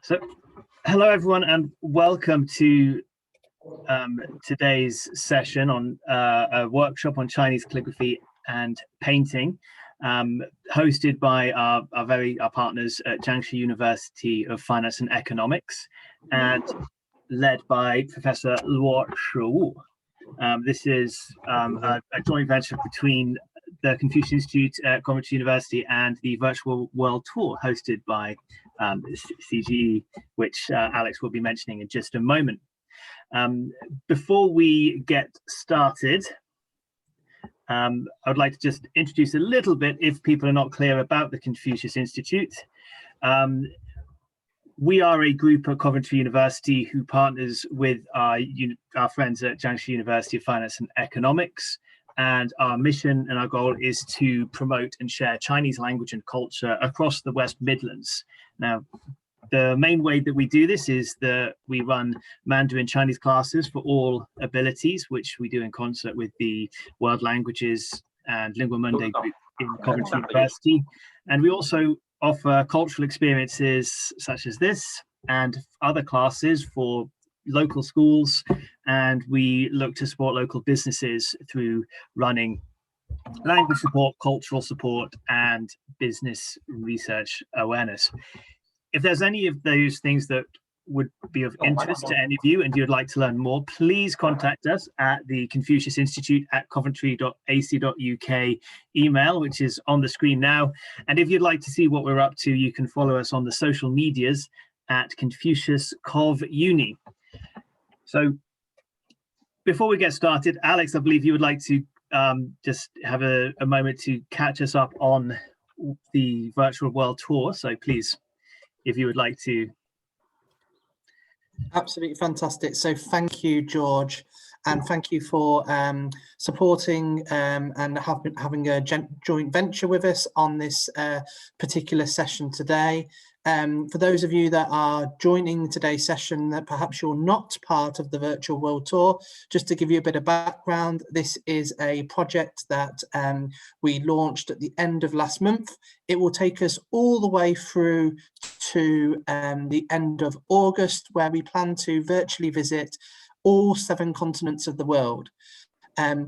So, hello everyone, and welcome to today's session on a workshop on Chinese calligraphy and painting, hosted by our partners at Jiangxi University of Finance and Economics, and led by Professor Luo Shiwu. This is a joint venture between the Confucius Institute at Coventry University and the Virtual World Tour hosted by CGE, which Alex will be mentioning in just a moment. Before we get started, I would like to just introduce a little bit, if people are not clear about the Confucius Institute. We are a group at Coventry University who partners with our friends at Jiangxi University of Finance and Economics. And our mission and our goal is to promote and share Chinese language and culture across the West Midlands. Now, the main way that we do this is that we run Mandarin Chinese classes for all abilities, which we do in concert with the World Languages and Lingua Mundi group in Coventry University. And we also offer cultural experiences such as this and other classes for local schools, and we look to support local businesses through running language support, cultural support, and business research awareness. If there's any of those things that would be of interest to any of you and you'd like to learn more, please contact us at the Confucius Institute at coventry.ac.uk email, which is on the screen now. And if you'd like to see what we're up to, you can follow us on the social medias at Confucius Cov Uni. So before we get started, Alex, I believe you would like to just have a moment to catch us up on the Virtual World Tour. So please, if you would like to. Absolutely fantastic. So thank you, George, and thank you for supporting and having a joint venture with us on this particular session today. For those of you that are joining today's session that perhaps you're not part of the Virtual World Tour, just to give you a bit of background, this is a project that we launched at the end of last month. It will take us all the way through to the end of August, where we plan to virtually visit all 7 continents of the world.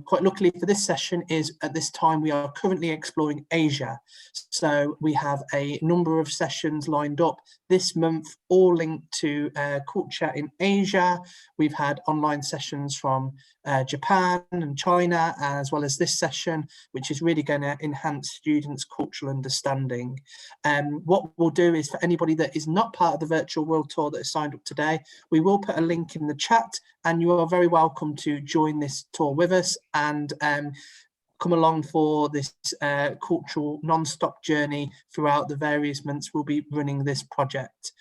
Quite luckily for this session is at this time we are currently exploring Asia. So we have a number of sessions lined up this month, all linked to culture in Asia. We've had online sessions from Japan and China, as well as this session, which is really going to enhance students' cultural understanding. What we'll do is, for anybody that is not part of the Virtual World Tour that is signed up today, we will put a link in the chat, and you are very welcome to join this tour with us and come along for this cultural non-stop journey throughout the various months we'll be running this project.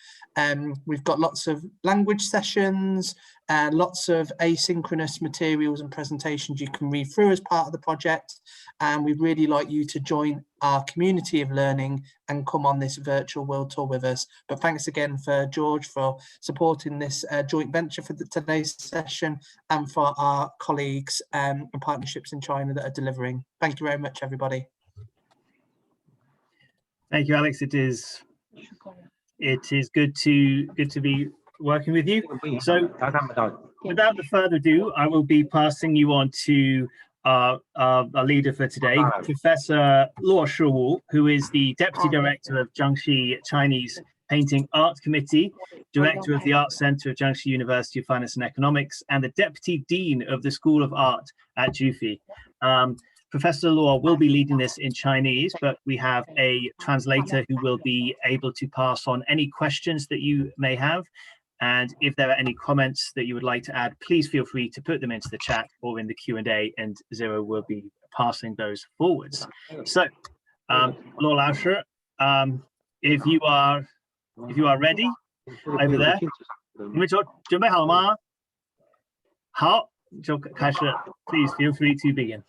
We've got lots of language sessions, lots of asynchronous materials and presentations you can read through as part of the project, and we'd really like you to join our community of learning and come on this Virtual World Tour with us. But thanks again for George for supporting this joint venture for today's session, and for our colleagues and partnerships in China that are delivering. Thank you very much, everybody. Thank you, Alex. It is good to be working with you. So without further ado, I will be passing you on to our leader for today, Professor Luo Shiwu, who is the Deputy Director of Jiangxi Chinese Painting Art Committee, Director of the Art Center of Jiangxi University of Finance and Economics, and the Deputy Dean of the School of Art at JUFI. Professor Luo will be leading this in Chinese, but we have a translator who will be able to pass on any questions that you may have. And if there are any comments that you would like to add, please feel free to put them into the chat or in the Q&A, and Zero will be passing those forwards. So, Luo Laoshi, if you are ready over there, 你们准备好了吗？好，就开始。Please feel free to begin.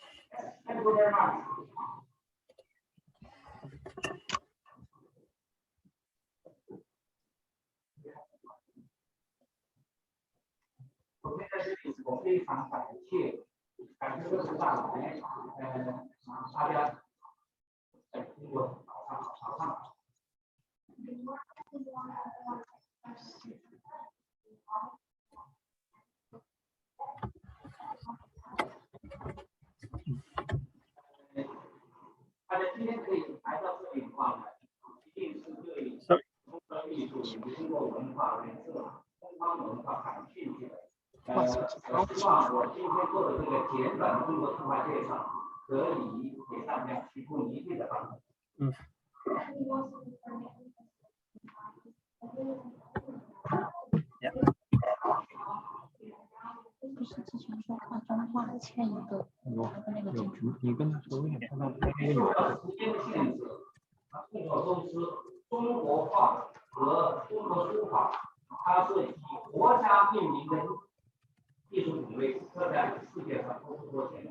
不是之前说画中画欠一个那个进去。你跟他说有点碰到那个有。众所周知，中国画和中国书法，它是以国家命名的艺术品类，这在世界上都不多见。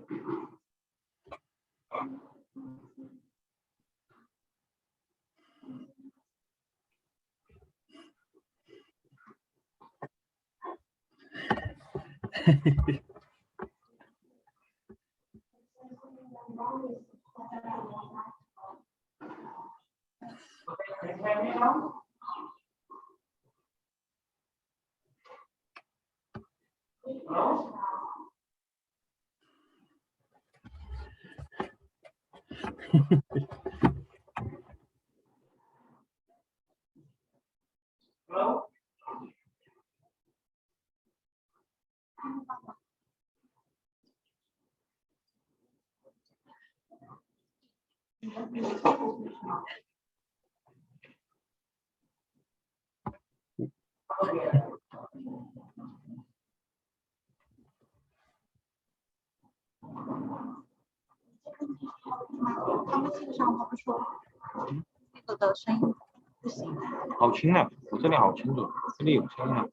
他们基本上他们说那个的声音不行。好轻啊！我这里好清楚，这里有声音啊。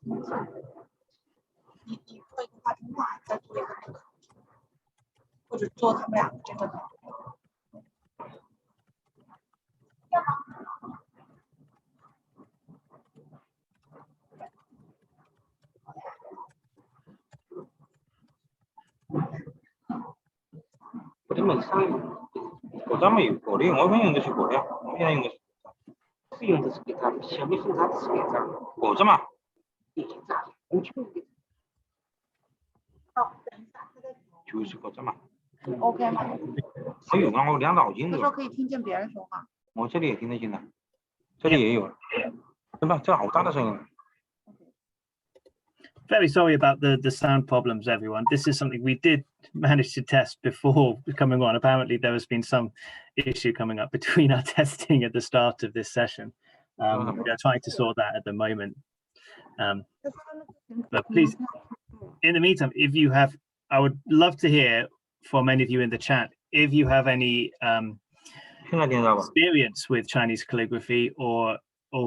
你做一个画中画，再做一个那个，或者做他们俩的这个。我这每次我专门有过的，我们用的是过的，我们用的是用的是给他小蜜蜂，它只是给这儿果子嘛。已经炸了，你去。哦，等一下，他在就是果子嘛。 OK 吗？我有啊，我2道音有时候可以听见别人说话。我这里也听得见的，这里也有，对吧？这好大的声音。 Very sorry about the sound problems, everyone. This is something we did manage to test before coming on. Apparently, there has been some issue coming up between our testing at the start of this session. We are trying to sort that at the moment. But please, in the meantime, if you have, I would love to hear from any of you in the chat if you have any experience with Chinese calligraphy or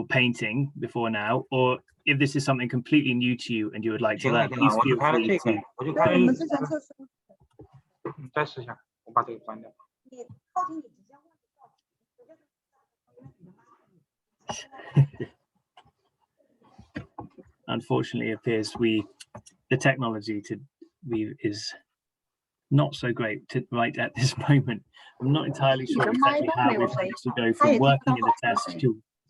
painting before now, or if this is something completely new to you and you would like to learn, please feel free to. 我就开了。再试一下，我把这个关掉。 Unfortunately, it appears the technology is not so great right at this moment. I'm not entirely sure exactly how we're supposed to go from working in the test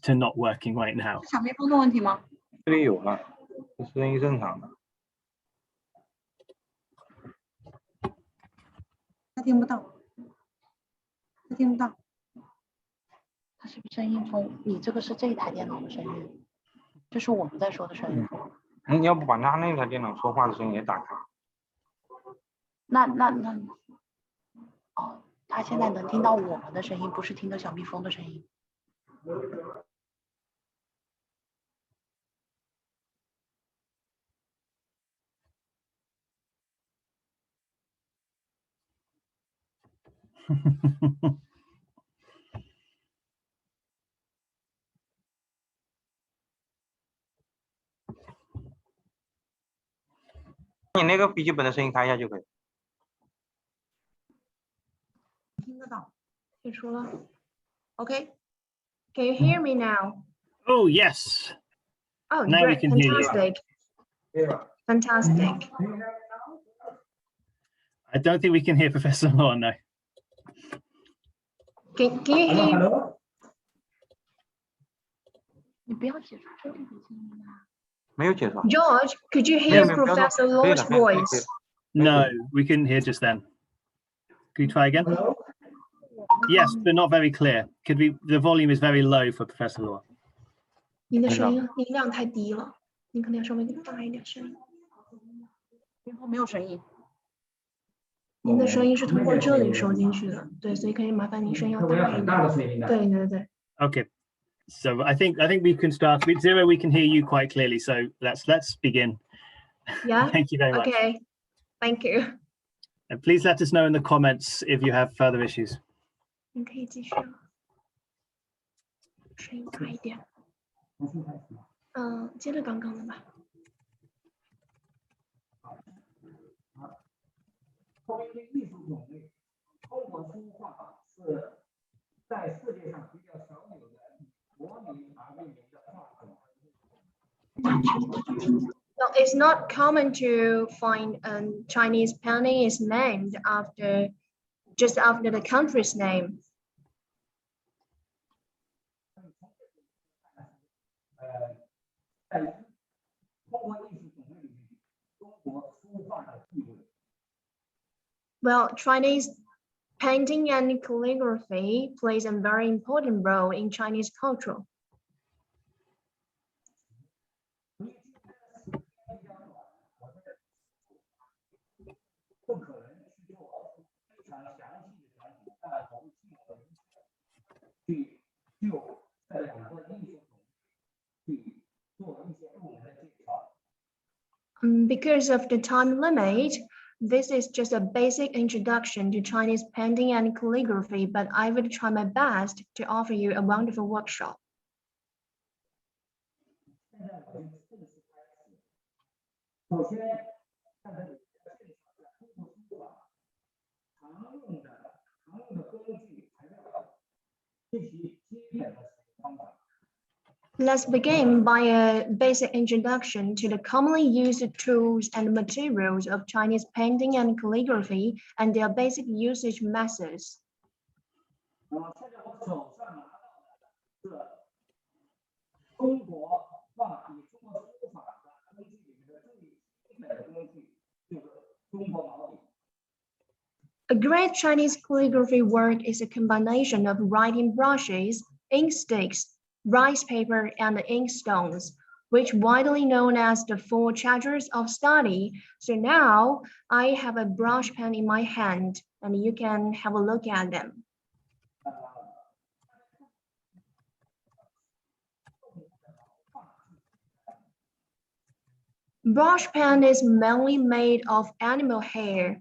to not working right now. 小蜜蜂的问题吗？ 这里有了，这声音正常的。他听不到，他听不到。他是不是声音从你这个是这一台电脑的声音？这是我们在说的声音。你要不把他那台电脑说话的声音也打开？那，哦，他现在能听到我们的声音，不是听到小蜜蜂的声音。 你那个笔记本的声音开一下就可以。听得到，可以说了。Okay, can you hear me now? Oh yes. Oh, now great! We can Fantastic. Hear you. Fantastic. I don't think we can hear Professor Luo, no. Can you hear? 你不要写出这里的声音啊。没有解说。 George, could you 没有 hear 没有，不要 Professor 说，可以 Luo's 了，可以了，可以了 voice? No, we couldn't hear just then. Can you try again? Yes, but not very clear. Could we? The volume is very low for Professor Luo. 您的声音音量太低了，您可能要稍微大一点声音。然后没有声音。您的声音是通过这里收进去的，对，所以可以麻烦您声音要大一点。对对对。Okay, so I think we can start with Zero. We can hear you quite clearly. So let's begin. Yeah. Thank you very much. Okay. Thank you. And please let us know in the comments if you have further issues. 您可以继续了，声音大一点。接着刚刚的吧。作为一个艺术种类，中国书画是在世界上比较少有的国民而命名的画种。 Well, it's not common to find Chinese painting is named just after the country's name. 在中国艺术种类里面，中国书画的地位。 Well, Chinese painting and calligraphy plays a very important role in Chinese culture. 不可能去做非常详细的讲解，但我们尽可能去就这两个艺术种去做一些入门的介绍。Because of the time limit, this is just a basic introduction to Chinese painting and calligraphy, but I will try my best to offer you a wonderful workshop. 现在我们正式开始。首先，在这里介绍一下中国书法常用的工具材料及其基本的使用方法。 Let's begin by a basic introduction to the commonly used tools and materials of Chinese painting and calligraphy and their basic usage methods. 现在我手上拿到的是中国画以中国书法的工具里面的最基本的工具，就是中国毛笔。 A great Chinese calligraphy work is a combination of writing brushes, ink sticks, rice paper, and inkstones, which widely known as the four treasures of study. So now I have a brush pen in my hand, and you can have a look at them. Brush pen is mainly made of animal hair.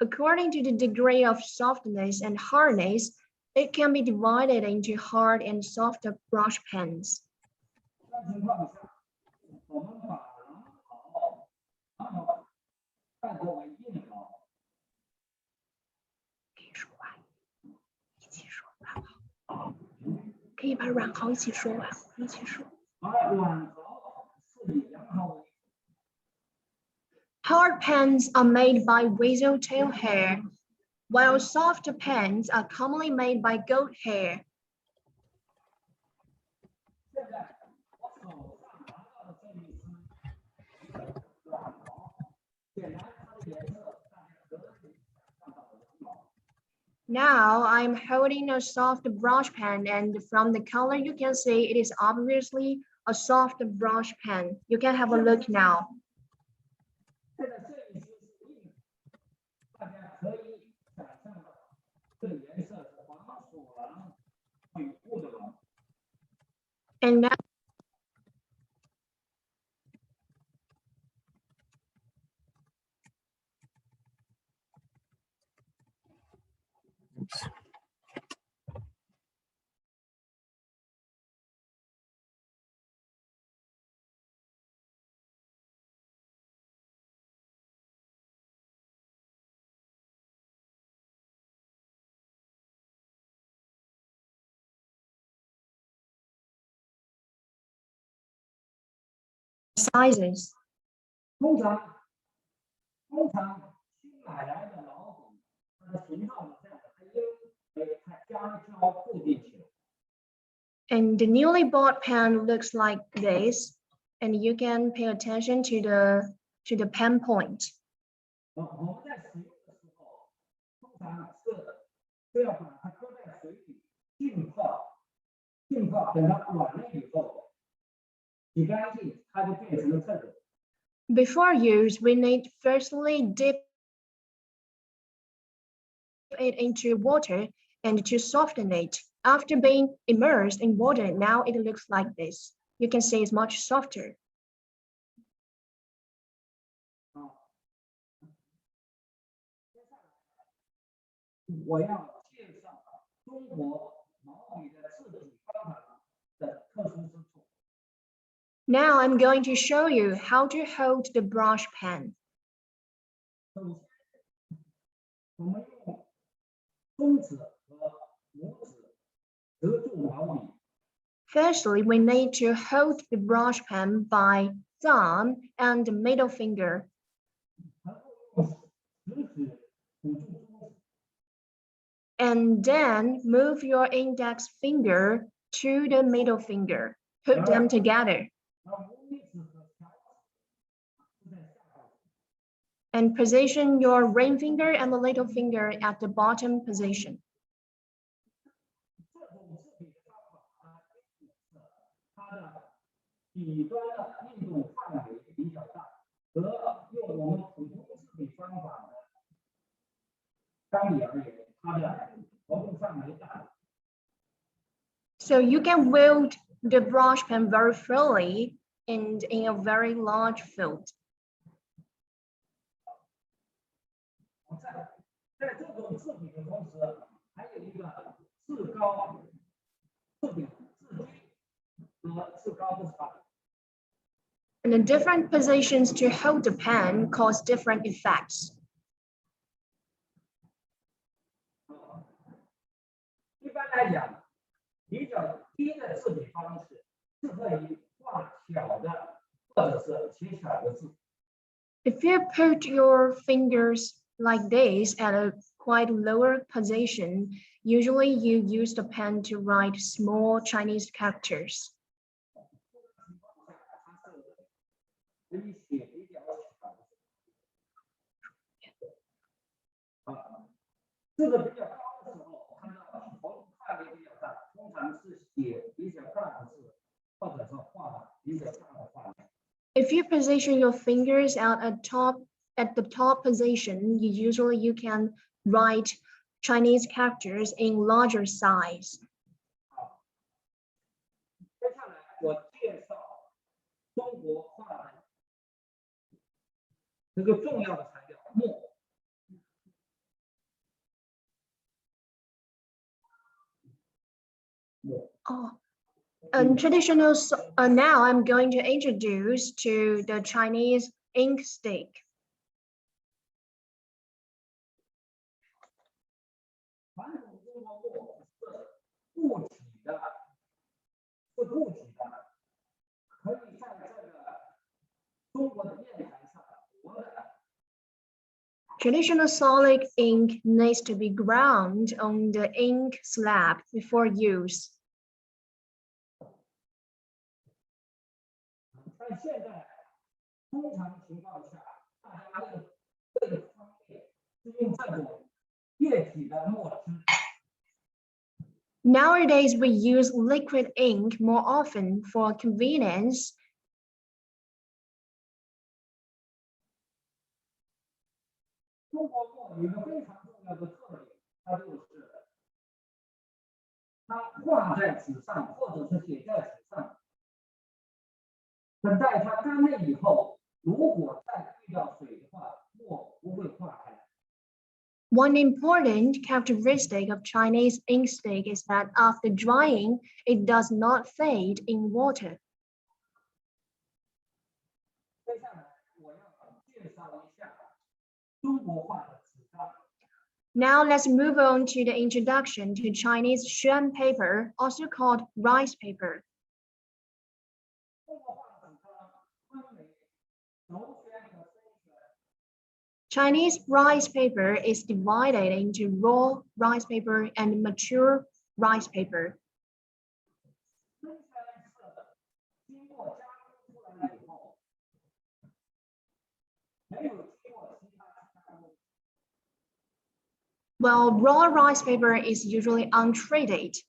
According to the degree of softness and hardness, it can be divided into hard and soft brush pens. Hard pens are made by weasel tail hair, while soft pens are commonly made by goat hair. Now I'm holding a soft brush pen, and from the color you can see it is obviously a soft brush pen. You can have a look now. And now sizes. 通常新买来的老虎，它的形状是这样将胶固定起来。 And the newly bought pen looks like this, and you can pay attention to the pen point. 我们在使用的时候，通常是要把它搁在水里浸泡，等它软了以后，洗干净，它就变成了这个。 Before use, we need firstly dip it into water and to soften it. After being immersed in water, now it looks like this. You can see it's much softer. 我要介绍中国毛笔的制笔方法的特殊之处。 Now I'm going to show you how to hold the brush pen. 首先，我们用中指和拇指合住毛笔， Firstly, we need to hold the brush pen by thumb and the middle finger. 然后用食指辅助中指， And then move your index finger to the middle finger. Put them together 然后无名指和小指是在下方。 and position your ring finger and the little finger at the bottom position. 这种制笔的方法它的笔端的运动范围比较大，和用我们普通制笔方法的相比而言，它的活动范围大。 So you can wield the brush pen very freely and in a very large field. 在这种制笔的同时，还有一个制高、制低和制高的差别。 And the different positions to hold the pen cause different effects. 一般来讲，比较低的制笔方式适合于画小的或者是写小的字。 If you put your fingers like this at a quite lower position, usually you use the pen to write small Chinese characters. 可以写比较小的。这个比较高的时候，它的活动范围比较大，通常是写比较大的字，或者是画比较大的画面。 If you position your fingers out at the top position, you can write Chinese characters in larger size. 接下来我介绍中国画的这个重要的材料墨。 Oh, and traditional. Now I'm going to introduce to the Chinese ink stick. 传统中国墨是固体的，可以在这个中国的砚台上活的。 Traditional solid ink needs to be ground on the ink slab before use. 但现在通常情况下，大家为了方便，是用这种液体的墨汁。 Nowadays, we use liquid ink more often for convenience. 中国墨有一个非常重要的特点，它就是它画在纸上或者是写在纸上，等待它干了以后，如果再遇到水的话，墨不会化开。 One important characteristic of Chinese ink stick is that after drying, it does not fade in water. 接下来我要介绍一下中国画的纸张。 Now let's move on to the introduction to Chinese shuan paper, also called rice paper. 中国画的纸张分为柔宣和深宣。 Chinese rice paper is divided into raw rice paper and mature rice paper. 深深色经过加工出来以后，没有经过其他加工。 While raw rice paper is usually untreated.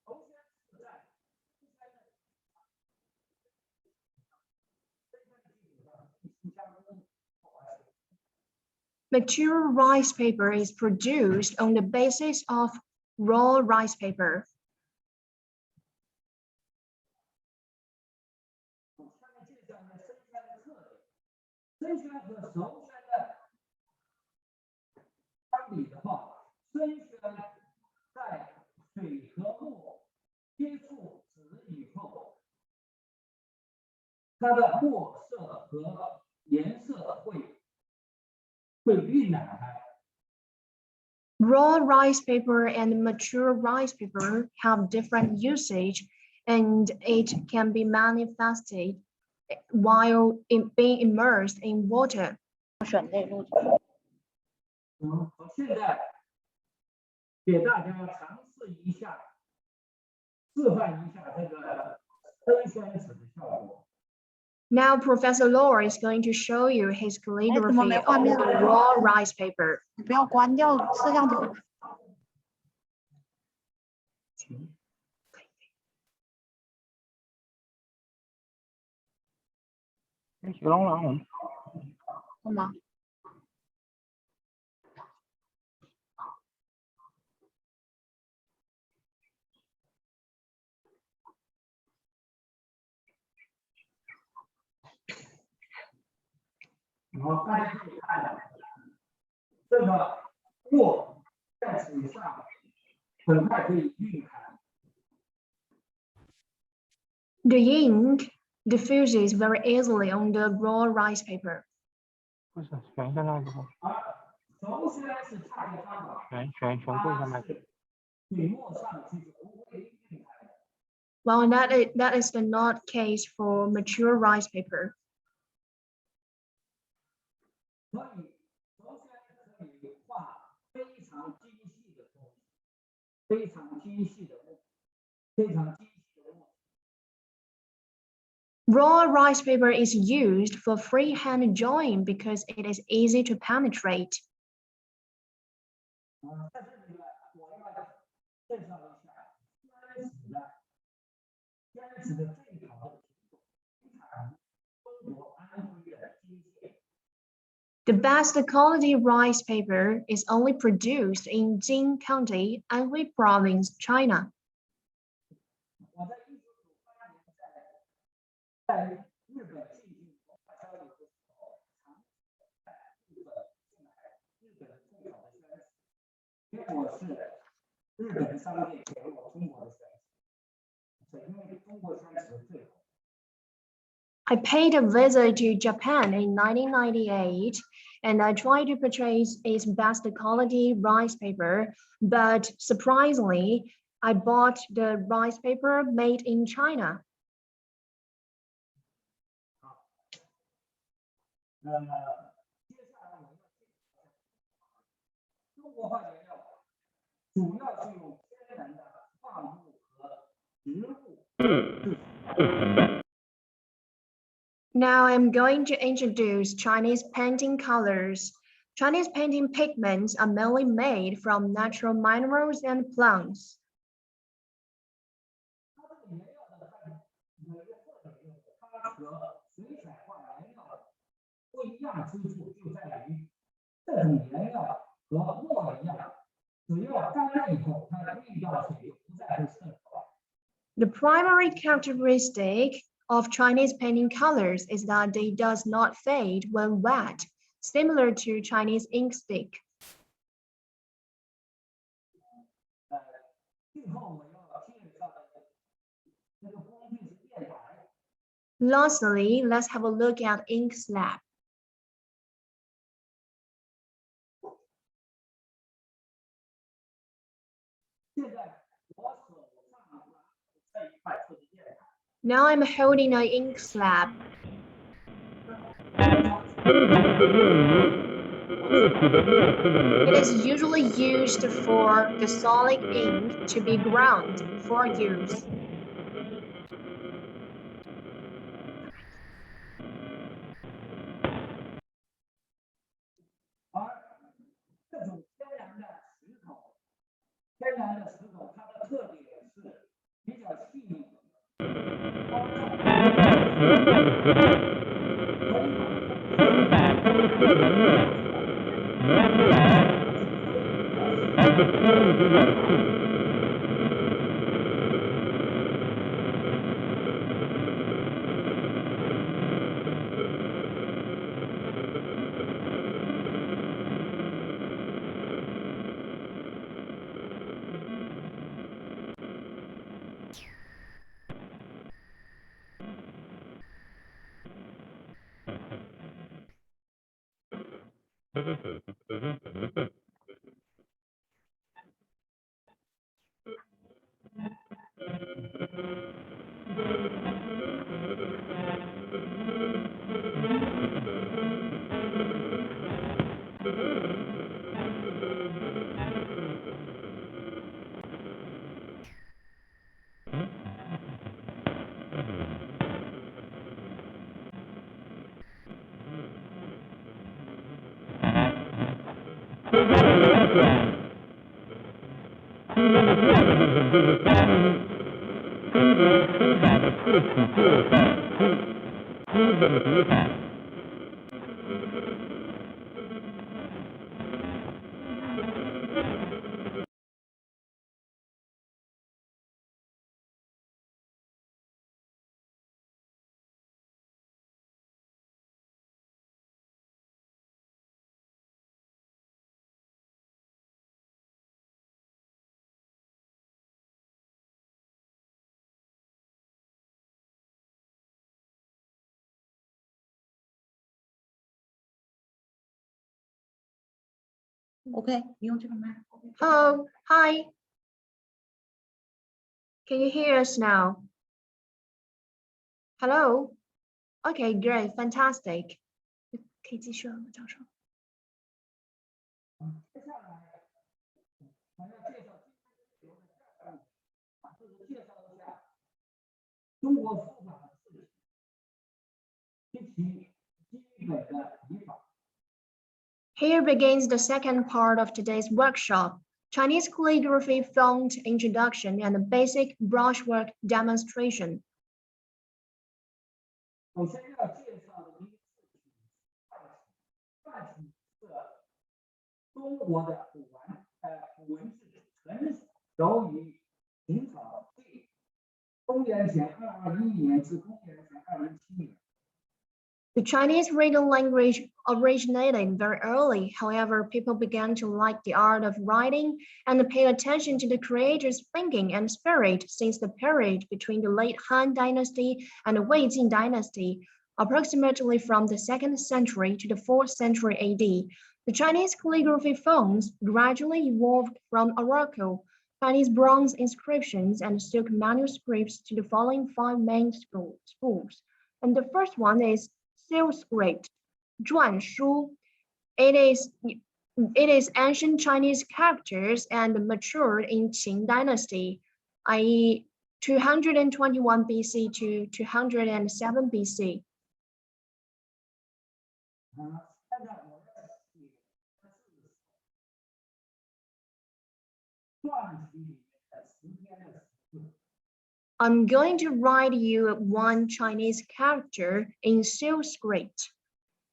头先是在深深的基础上进行加工。 Mature rice paper is produced on the basis of raw rice paper. 下面介绍一下生鲜的特点。生鲜和熟鲜的相比的话，生鲜在水和墨接触纸以后，它的墨色和颜色会晕染开。 Raw rice paper and mature rice paper have different usage, and it can be manifested while being immersed in water. 选类录取。好，现在给大家尝试一下，示范一下这个生鲜纸的效果。 Now Professor Luo is going to show you his calligraphy on the raw rice paper. 你不要关掉摄像头。小龙龙，好吗？然后大家可以看，这个墨在纸上很快可以晕开。 The ink diffuses very easily on the raw rice paper. 不是选一下那个，熟鲜是恰恰相反，选过一下那个。水墨上去是不会晕开的。 Well, that is the not case for mature rice paper. 所以熟鲜可以画非常精细的东西，非常精细的墨，非常精细的墨。 Raw rice paper is used for freehand drawing because it is easy to penetrate. 在这里呢，我要介绍一下绢纸的最好的品种，出产中国安徽的金线。 The best quality rice paper is only produced in Jing County, Anhui Province, China. 我在1998年在日本进行文化交流的时候，常在日本进来日本最好的绢纸，结果是日本的商店给了我中国的绢纸，因为中国绢纸最好。 I paid a visit to Japan in 1998, and I tried to purchase its best quality rice paper, but surprisingly, I bought the rice paper made in China. 接下来我要介绍中国画颜料，主要是用天然的矿物和植物制成。 Now I'm going to introduce Chinese painting colors. Chinese painting pigments are mainly made from natural minerals and plants. 它这个颜料的有一个特点，就是它和水彩画颜料不一样之处就在于，这种颜料和墨一样，只要干了以后，它遇到水就不再会渗透。 The primary characteristic of Chinese painting colors is that they does not fade when wet, similar to Chinese ink stick. 最后我要介绍的这个工具是电台。 Lastly, let's have a look at ink slab. 现在我手上拿这一块就是电台。 Now I'm holding an ink slab. It is usually used for the solid ink to be ground for use. OK，你用这个麦。Hello, hi. Can you hear us now? Hello? Okay, great, fantastic. 可以继续了吗，教授？接下来我要介绍介绍一下中国书法的事情，及其基本的语法。Here begins the second part of today's workshop, Chinese calligraphy font introduction and basic brushwork demonstration. 首先要介绍的一个事情，范体是中国的古文字成熟于秦朝至公元前221年至公元前207年。The Chinese written language originated very early. However, people began to like the art of writing and pay attention to the creator's thinking and spirit since the period between the late Han Dynasty and the Wei Jin Dynasty, approximately from the 2nd century to the 4th century AD. The Chinese calligraphy fonts gradually evolved from oracle, Chinese bronze inscriptions, and silk manuscripts to the following 5 main schools. And the first one is Sanskrit, 篆书. It is ancient Chinese characters and matured in Qing Dynasty, i.e. 221 BC to 207 BC. 现在我要写的是篆体里面的时间的时字。 I'm going to write you one Chinese character in Sanskrit,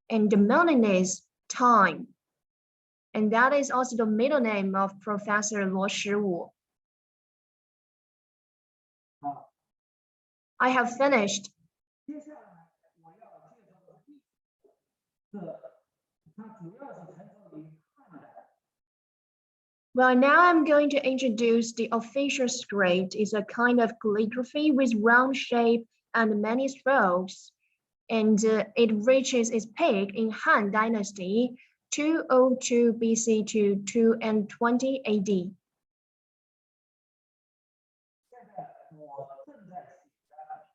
and the meaning is time. And that is also the middle name of Professor Luo Shiwu. I have finished. 接下来我要介绍的是它主要是成熟于汉代。 Well, now I'm going to introduce the official script. It's a kind of calligraphy with round shape and many strokes. And it reaches its peak in Han Dynasty, 202 BC to 220 AD. 现在我正在写的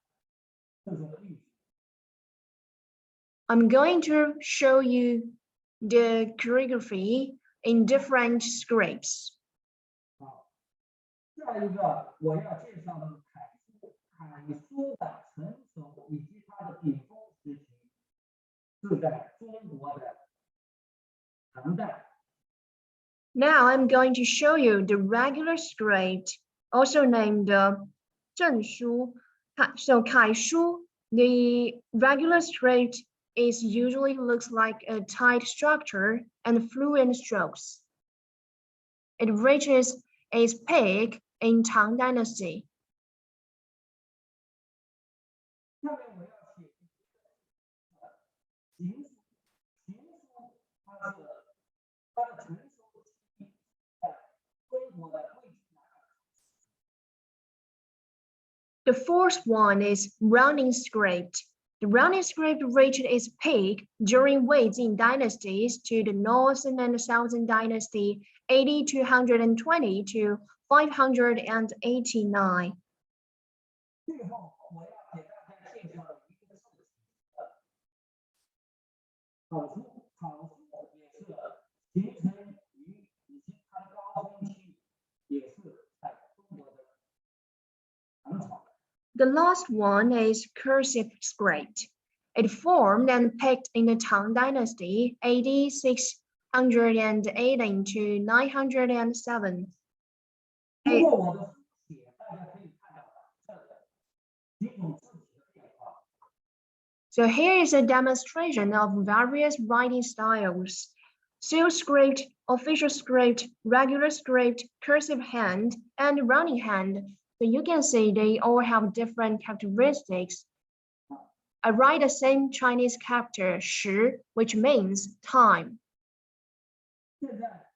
这首例子。 I'm going to show you the calligraphy in different scripts. 下一个我要介绍的楷书的成熟以及它的顶峰时期是在中国的唐代。 Now I'm going to show you the regular script, also named 正书. So 楷书, the regular script is usually looks like a tight structure and fluent strokes. It reaches its peak in Tang Dynasty. 下面我要写行书，它的成熟期在中国的魏晋南北。 The fourth one is running script. The running script reached its peak during Wei-Jin dynasties to the Northern and Southern dynasty 8220 to 589. 最后，我要给大家介绍的一个是草书，也是形成于以及它的高峰期，也是在中国的唐朝。 The last one is cursive script. It formed and peaked in the Tang Dynasty, AD 618 to 907. 通过我的书写，大家可以看到这几种字体的变化。 So here is a demonstration of various writing styles: seal script, official script, regular script, cursive hand, and running hand. So you can see they all have different characteristics. I write the same Chinese character 时, which means time. 现在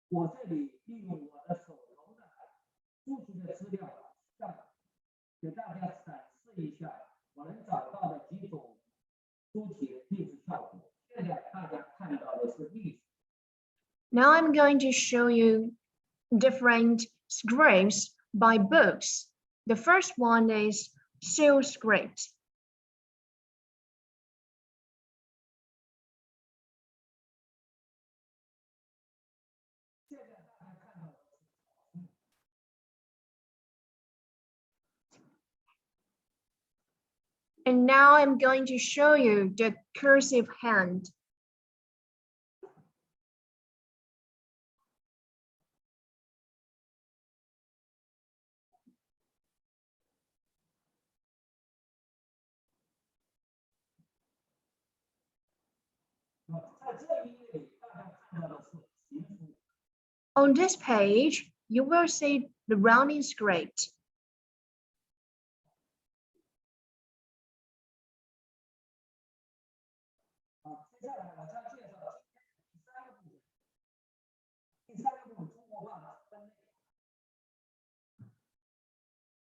我这里利用我的手头的书籍的资料，给大家展示一下我能找到的几种书体的历史效果。现在大家看到的是历史。 Now I'm going to show you different scripts by books. The first one is seal script. And now I'm going to show you the cursive hand. On this page, you will see the running script.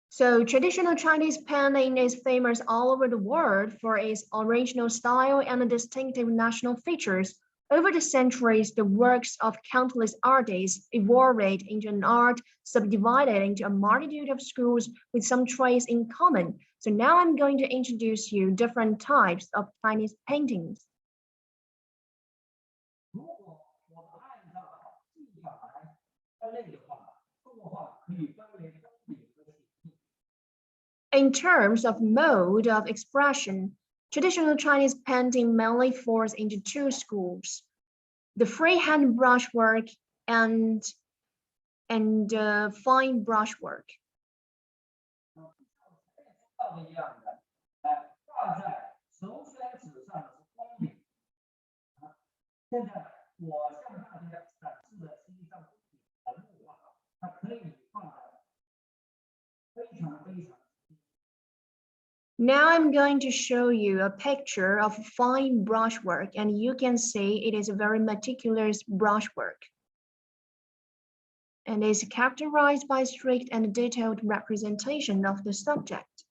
So traditional Chinese painting is famous all over the world for its original style and distinctive national features. Over the centuries, the works of countless artists evolved into an art subdivided into a multitude of schools with some traits in common. So now I'm going to introduce you different types of Chinese paintings. In terms of mode of expression, traditional Chinese painting mainly falls into two schools: the freehand brushwork and fine brushwork. Now I'm going to show you a picture of fine brushwork, and you can see it is a very meticulous brushwork. And is characterized by strict and detailed representation of the subject.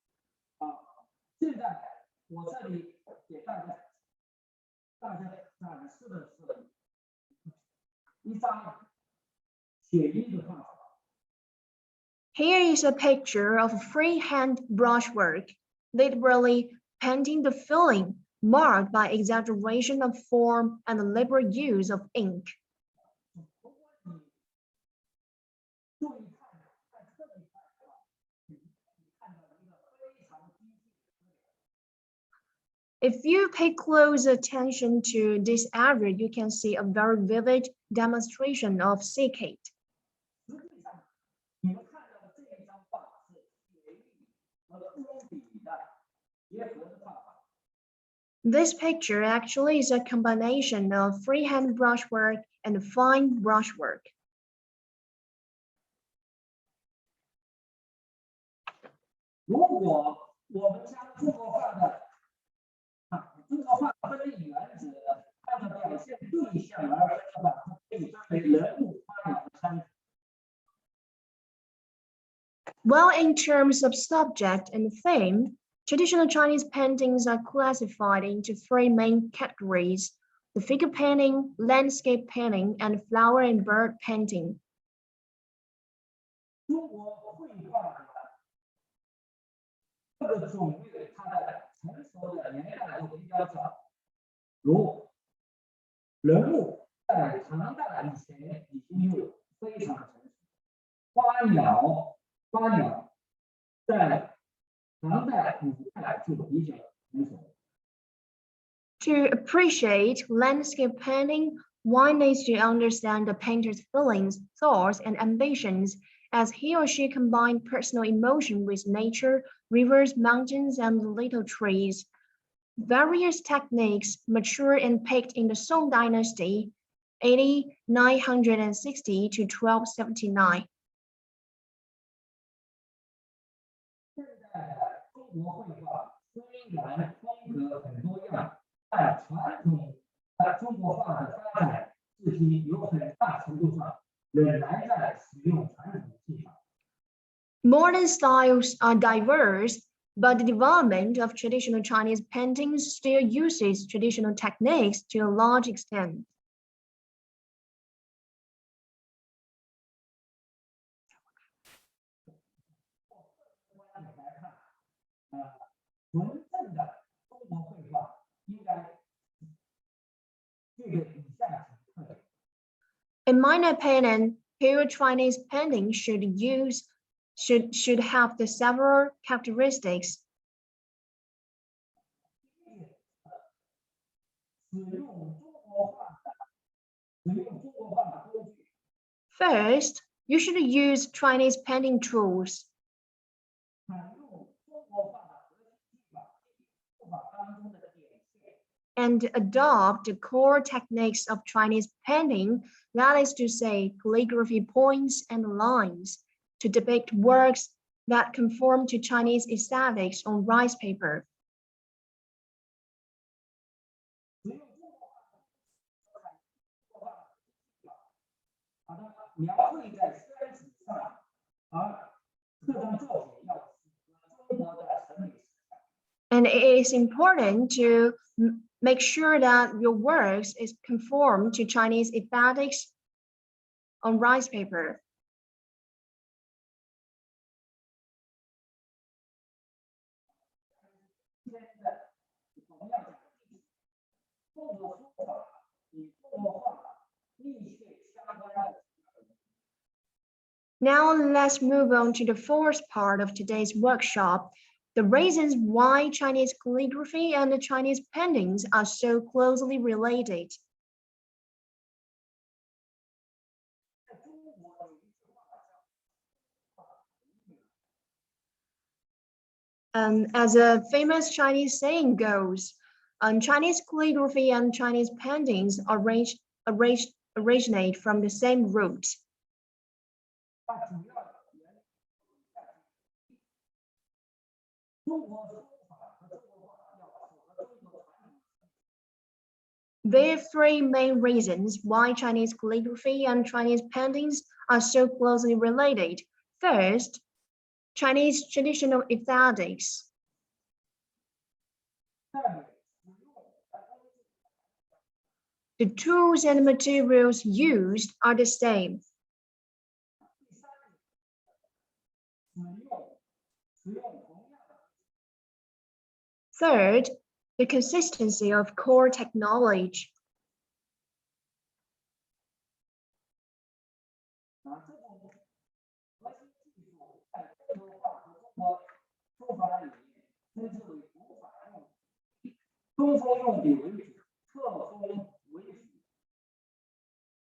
Here is a picture of freehand brushwork, literally painting the feeling marked by exaggeration of form and the liberal use of ink. 注意看这里看的话，你看到一个非常精细的资料。 If you pay close attention to this area, you can see a very vivid demonstration of CICU. 实际上，你们看到的这一张画是写意和工笔的结合的画法。 This picture actually is a combination of freehand brushwork and fine brushwork. 如果我们将中国画的分类原则按照表现对象而分的话，可以分为人物、花鸟和山水。 Well, in terms of subject and theme, traditional Chinese paintings are classified into three main categories: the figure painting, landscape painting, and flower and bird painting. 中国绘画的各个种类，它的成熟的年代都比较早，如人物在唐代以前已经就非常成熟，花鸟在唐代、古代就比较成熟。 To appreciate landscape painting, one needs to understand the painter's feelings, thoughts, and ambitions as he or she combined personal emotion with nature, rivers, mountains, and little trees. Various techniques matured and peaked in the Song Dynasty, 960 to 1279. 现在的中国绘画虽然风格很多样，但传统的中国画的发展至今有很大程度上仍然在使用传统技法。 Modern styles are diverse, but the development of traditional Chinese paintings still uses traditional techniques to a large extent. 纯正的中国绘画应该具备以下几个特点。 In my opinion, pure Chinese painting should have the several characteristics. 使用中国画的工具。 First, you should use Chinese painting tools. 采用中国画的核心技法，技法当中的点线。 And adopt the core techniques of Chinese painting, that is to say, calligraphy points and lines, to depict works that conform to Chinese aesthetics on rice paper. 使用中国画的技法，把它描绘在宣纸上，而这张作品要符合中国的审美思想。 And it is important to make sure that your works is conform to Chinese aesthetics on rice paper. 现在我们要讲的是中国书法与中国画密切相关的。 Now let's move on to the fourth part of today's workshop, the reasons why Chinese calligraphy and the Chinese paintings are so closely related. As a famous Chinese saying goes, Chinese calligraphy and Chinese paintings originate from the same root. 它主要中国书法和中国画要符合中国传统。 There are three main reasons why Chinese calligraphy and Chinese paintings are so closely related. First, Chinese traditional aesthetics. The tools and materials used are the same. Third, the consistency of core technology. 啊，这种核心技术在中国画和中国书法里面称之为古法用笔，中锋用笔为主，侧锋为辅。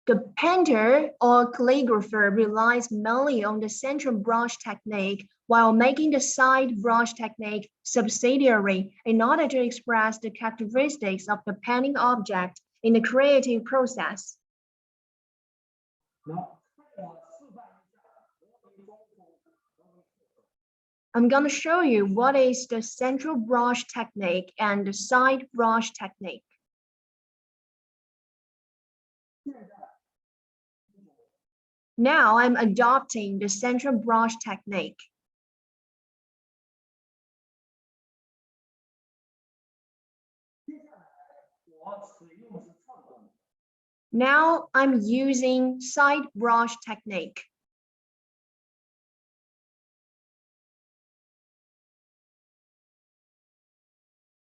The painter or calligrapher relies mainly on the central brush technique while making the side brush technique subsidiary in order to express the characteristics of the painting object in the creative process. 那我示范一下何为中锋，何为侧锋。 I'm going to show you what is the central brush technique and the side brush technique. 现在 Now I'm adopting the central brush technique. 接下来我使用是侧锋。 Now I'm using side brush technique.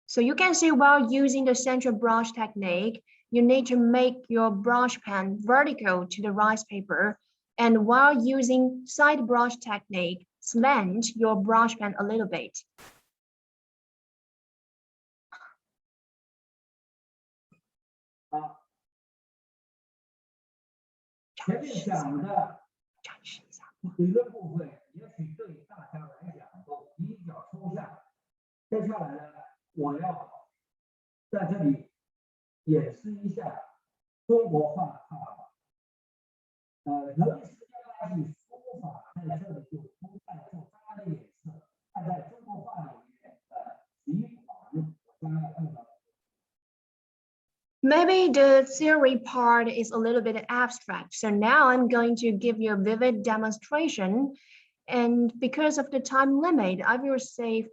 So you can see while using the central brush technique, you need to make your brush pen vertical to the rice paper. And while using side brush technique, slant your brush pen a little bit. 啊，前面讲的理论部分，也许对大家来讲都比较抽象。接下来呢，我要在这里演示一下中国画法。由于时间关系，书法在这里就不再做它的演示，但在中国画里面的笔法，我将要看到。 Maybe the theory part is a little bit abstract. So now I'm going to give you a vivid demonstration. And because of the time limit, I will save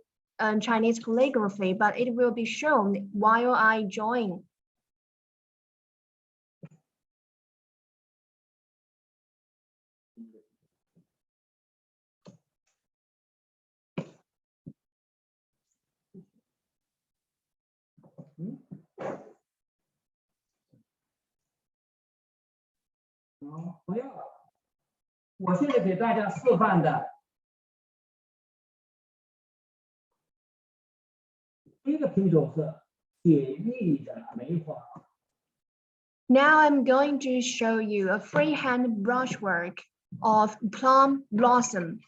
Chinese calligraphy, but it will be shown while I join. Oh, 不要，我现在给大家示范的第一个品种是简易的梅花。 Now I'm going to show you a freehand brushwork of plum blossom.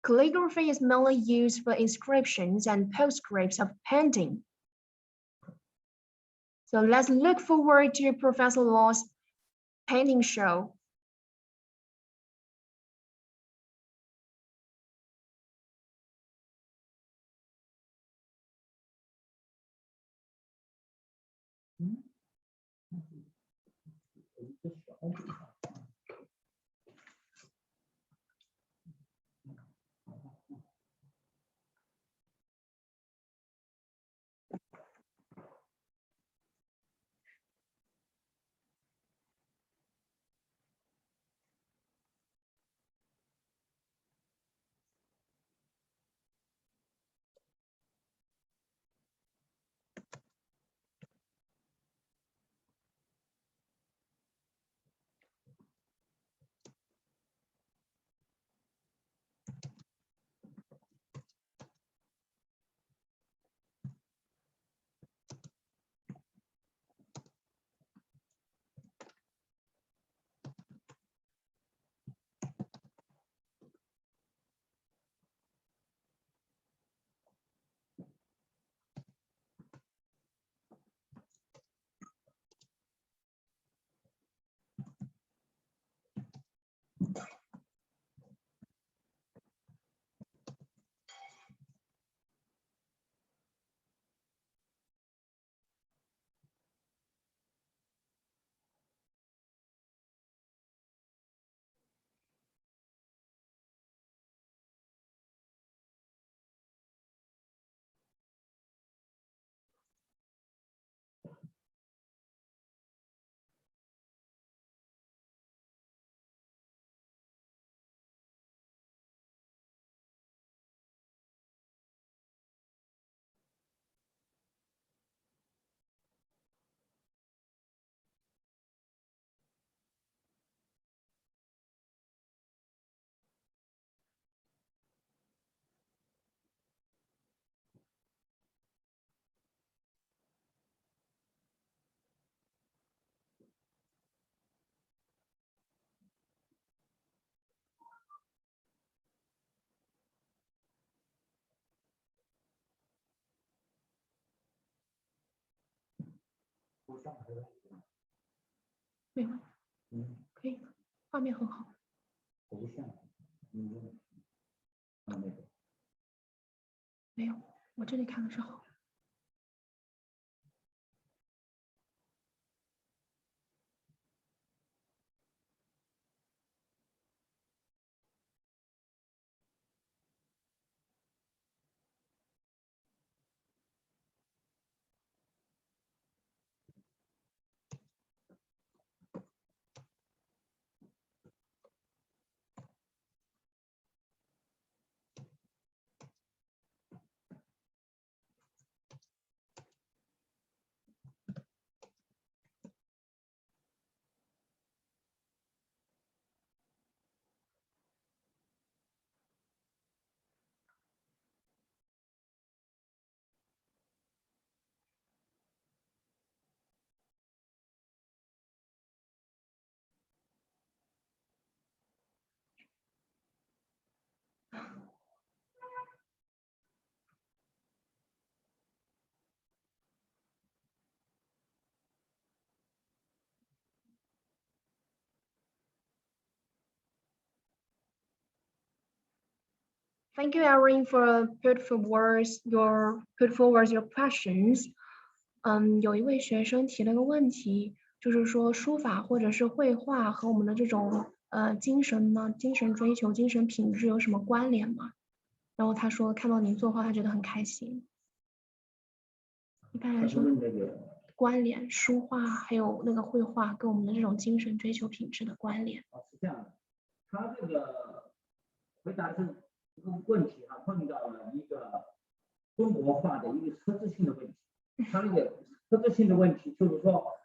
Calligraphy is mainly used for inscriptions and postscripts of painting. So let's look forward to Professor Luo's painting show. 像还是没问题，可以，画面很好。头像，那个没有，我这里看的是好。Thank you, Erin, for put forward your questions. 有一位学生提了个问题，就是说书法或者是绘画和我们的这种精神追求、精神品质有什么关联吗？然后他说看到您作画，他觉得很开心。一般来说，关联书画还有那个绘画跟我们的这种精神追求品质的关联。是这样的，他这个回答是这个问题啊，碰到了一个中国画的一个实质性的问题。他那个实质性的问题就是说，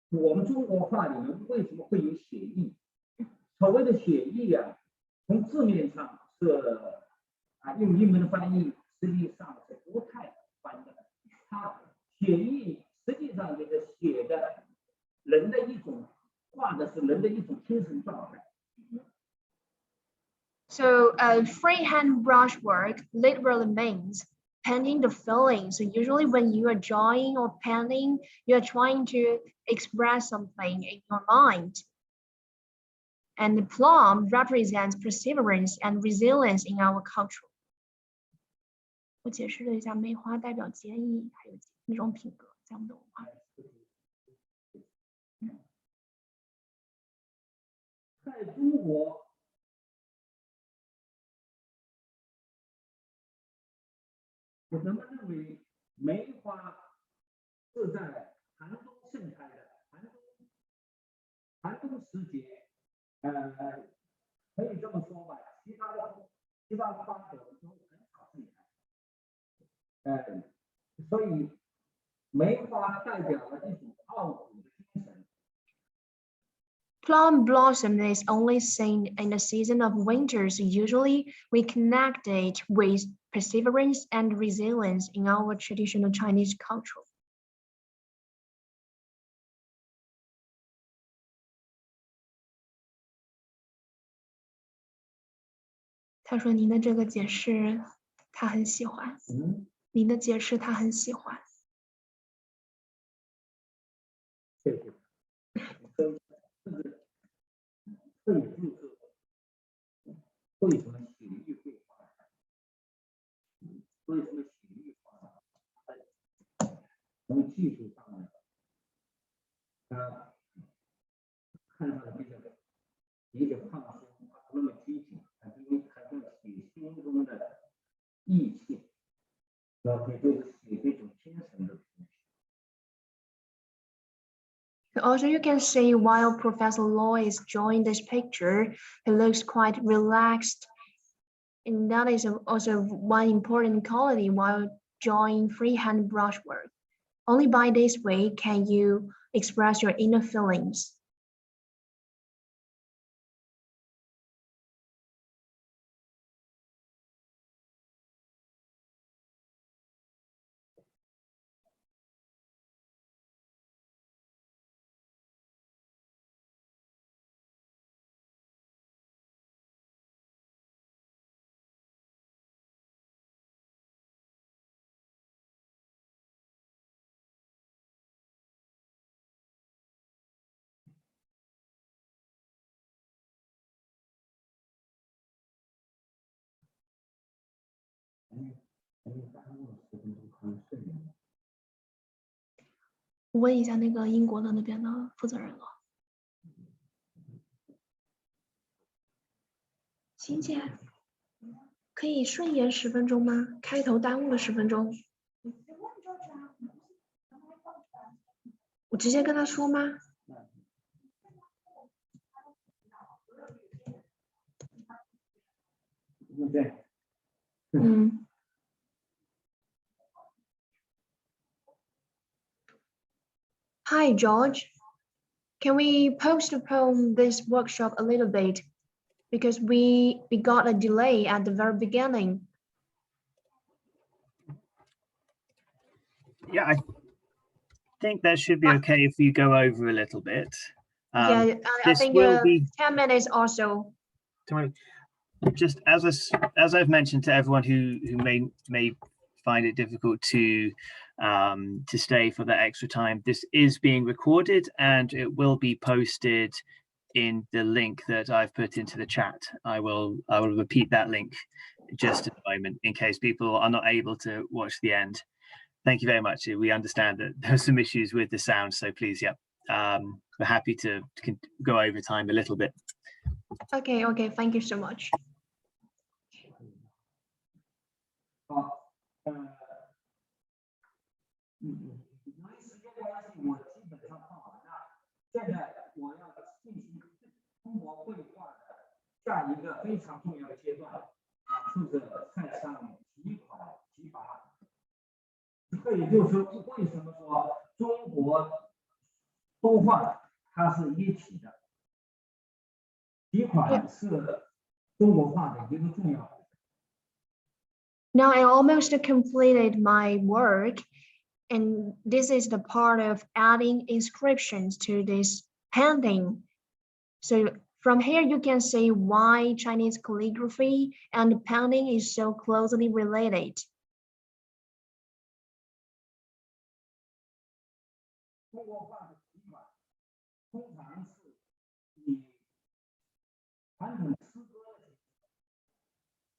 我们中国画里面为什么会有写意？所谓的写意啊，从字面上是用英文的翻译，实际上是不太翻的。它写意实际上就是写的人的一种，画的是人的一种精神状态。So, freehand brushwork literally means painting the feelings. So usually when you are drawing or painting, you are trying to express something in your mind. And the plum represents perseverance and resilience in our culture. 我解释了一下，梅花代表坚毅，还有那种品格，在我们的文化里。在中国，人们认为梅花是在寒冬盛开的，寒冬时节，可以这么说吧，其他的花朵都很少盛开，所以梅花代表了一种傲骨的精神。Plum blossom is only seen in the season of winter, so usually we connect it with perseverance and resilience in our traditional Chinese culture. 他说：“您的这个解释，他很喜欢。您的解释，他很喜欢。”谢谢。这就是为什么写意绘画，为什么写意画从技术上呢，看上去比较放松，不那么拘谨，因为还是写心中的意气，然后可以就是写这种精神的东西。Also, you can see while Professor Luo is drawing this picture, he looks quite relaxed. And that is also one important quality while drawing freehand brushwork. Only by this way can you express your inner feelings. 我问一下那个英国的那边的负责人了。秦姐，可以顺延10分钟吗？开头耽误了10分钟。我直接跟他说吗？嗯。Hi, George. Can we postpone this workshop a little bit? Because we got a delay at the very beginning. Yeah, I think that should be okay if you go over a little bit. Yeah, I think will be 10 minutes or so. Just as I've mentioned to everyone who may find it difficult to stay for that extra time, this is being recorded and it will be posted in the link that I've put into the chat. I will repeat that link just in a moment in case people are not able to watch the end. Thank you very much. We understand that there's some issues with the sound, so please, yeah, we're happy to go over time a little bit. Okay, thank you so much. 好，由于时间关系，我基本上放完了。现在我要进行中国绘画的下一个非常重要的阶段就是蔡上题款题罚。这也就是为什么说中国书画它是一体的，题款是中国画的一个重要。Now I almost completed my work, and this is the part of adding inscriptions to this painting. So from here you can see why Chinese calligraphy and painting is so closely related. 中国画的题款通常是以传统诗歌的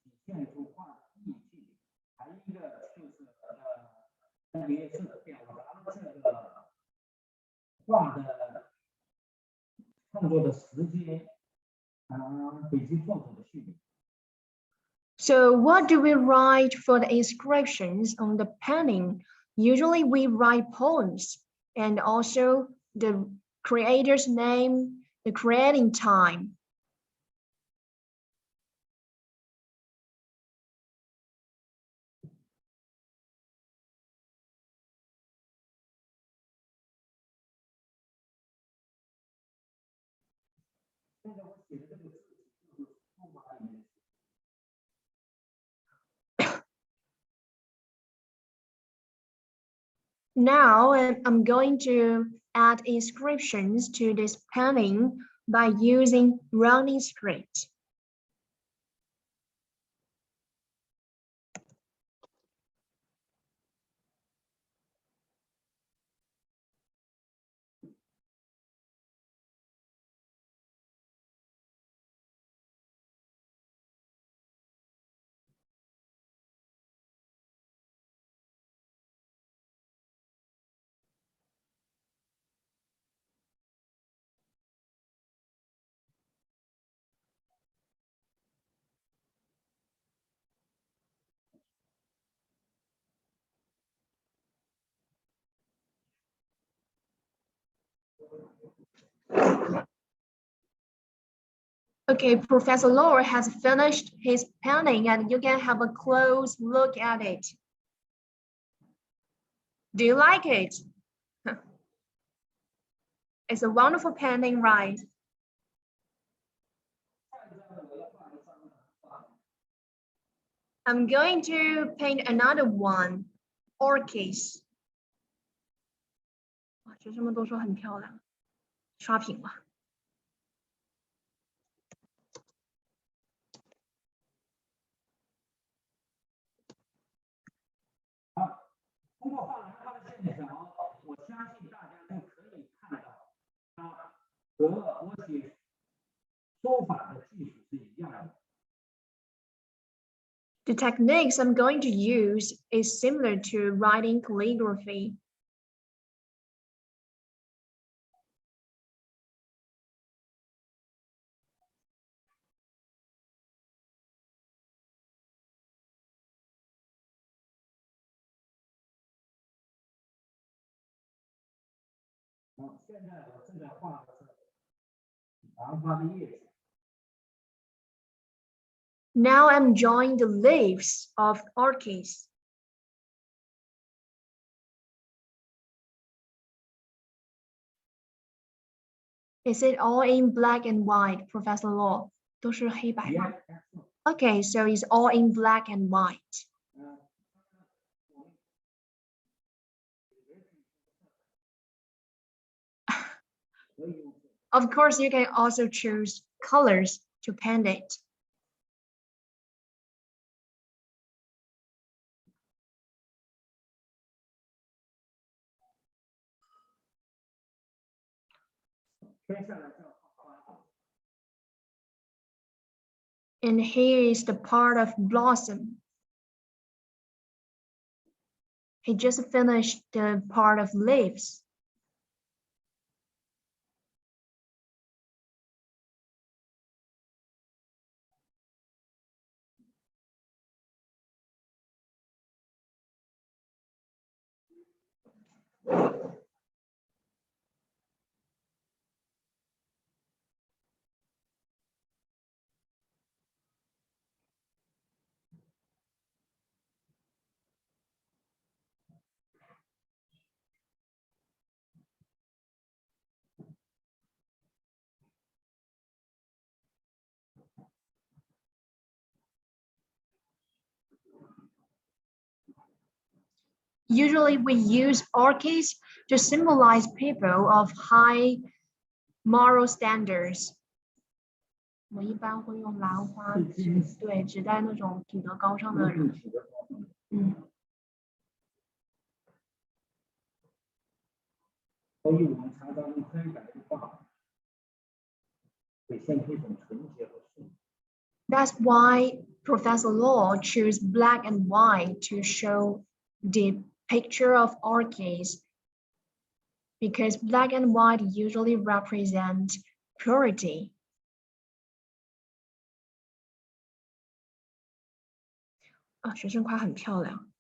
体现出画的意境，还有一个就是分别是表达了这个画的创作的时间以及作者的姓名。So what do we write for the inscriptions on the painting? Usually we write poems and also the creator's name, the creating time. Now I'm going to add inscriptions to this painting by using running script. Okay, Professor Luo has finished his painting and you can have a close look at it. Do you like it? It's a wonderful painting, right? I'm going to paint another one, orchids. 学生们都说很漂亮，刷屏吧。通过画兰花的线条，我相信大家都可以看到，它和我写书法的技术是一样的。The The techniques I'm going to use is similar to writing calligraphy. Now I'm drawing the leaves of orchids. Is it all in black and white, Professor Luo? 都是黑白吗? Okay, so it's all in black and white. Of course, you can also choose colors to paint it. And here is the part of blossom. He just finished the part of leaves. Usually we use orchids to symbolize people of high moral standards. 我一般会用兰花，对，指代那种品德高尚的人。所以我们常常用黑白的画，表现出一种纯洁和顺。That's why Professor Luo chose black and white to show the picture of orchids, because black and white usually represent purity. 啊，学生夸很漂亮。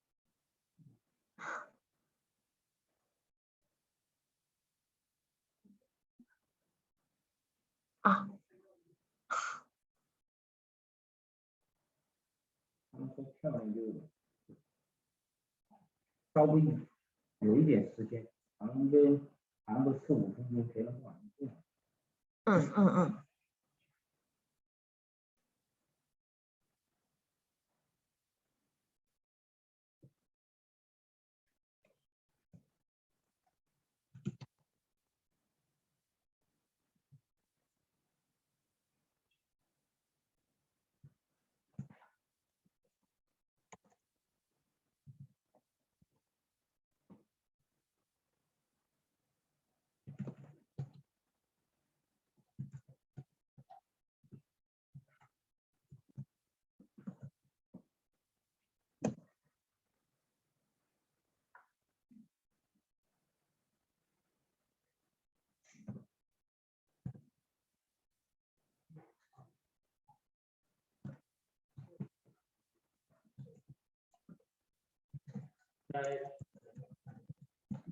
啊。他们说漂亮就稍微有一点时间，长个4-5分钟可以让画完。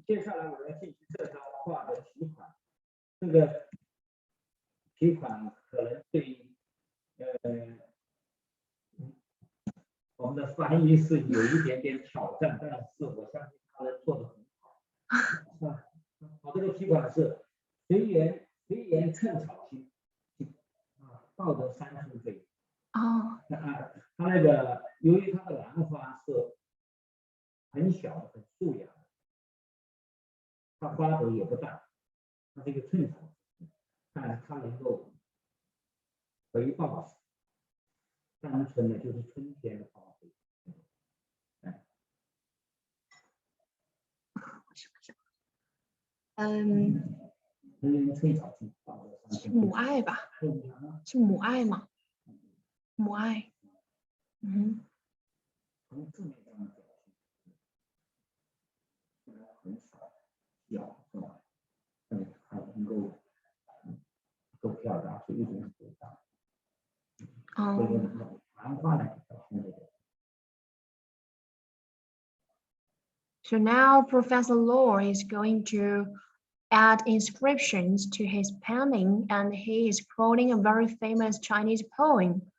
接下来我要进行这张画的题款。这个题款可能对我们的翻译是有一点点挑战，但是我相信他能做得很好。好，这个题款是随缘寸草心，道德三春飞。他那个由于他的兰花是很小的、很素雅的，它花朵也不大，它是一个寸草，但是它能够回报单纯的就是春天的花卉。是母爱吧？是母爱吗？母爱。从字面上的表现，虽然很少小是吧？但是还能够表达出一种复杂。所以说谈话来表现这个。So now Professor Luo is going to add inscriptions to his painting, and he is quoting a very famous Chinese poem,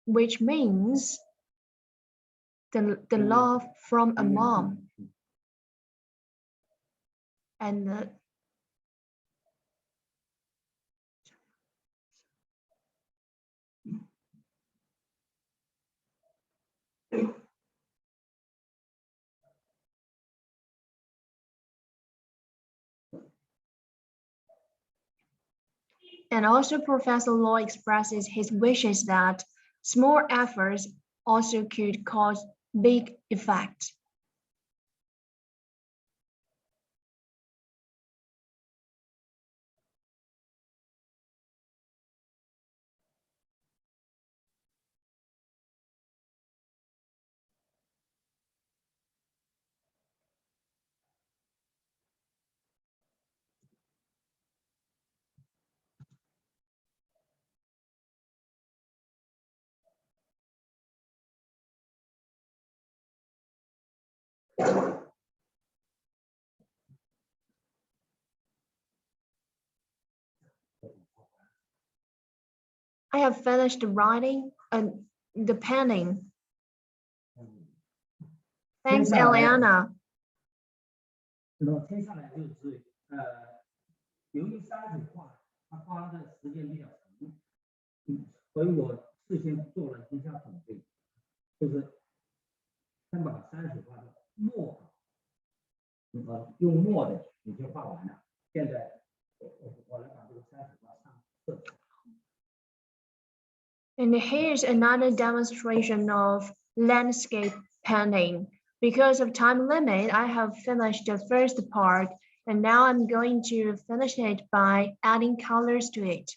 which means the love from a mom. And And also Professor Luo expresses his wishes that small efforts also could cause big effect. I have finished writing the painting. Thanks, Eliana. 那么接下来就是由于山水画它花的时间比较长，所以我事先做了一下准备，就是先把山水画的墨用墨的已经画完了，现在我来把这个山水画上色彩。And here's another demonstration of landscape painting. Because of time limit, I have finished the first part, and now I'm going to finish it by adding colors to it.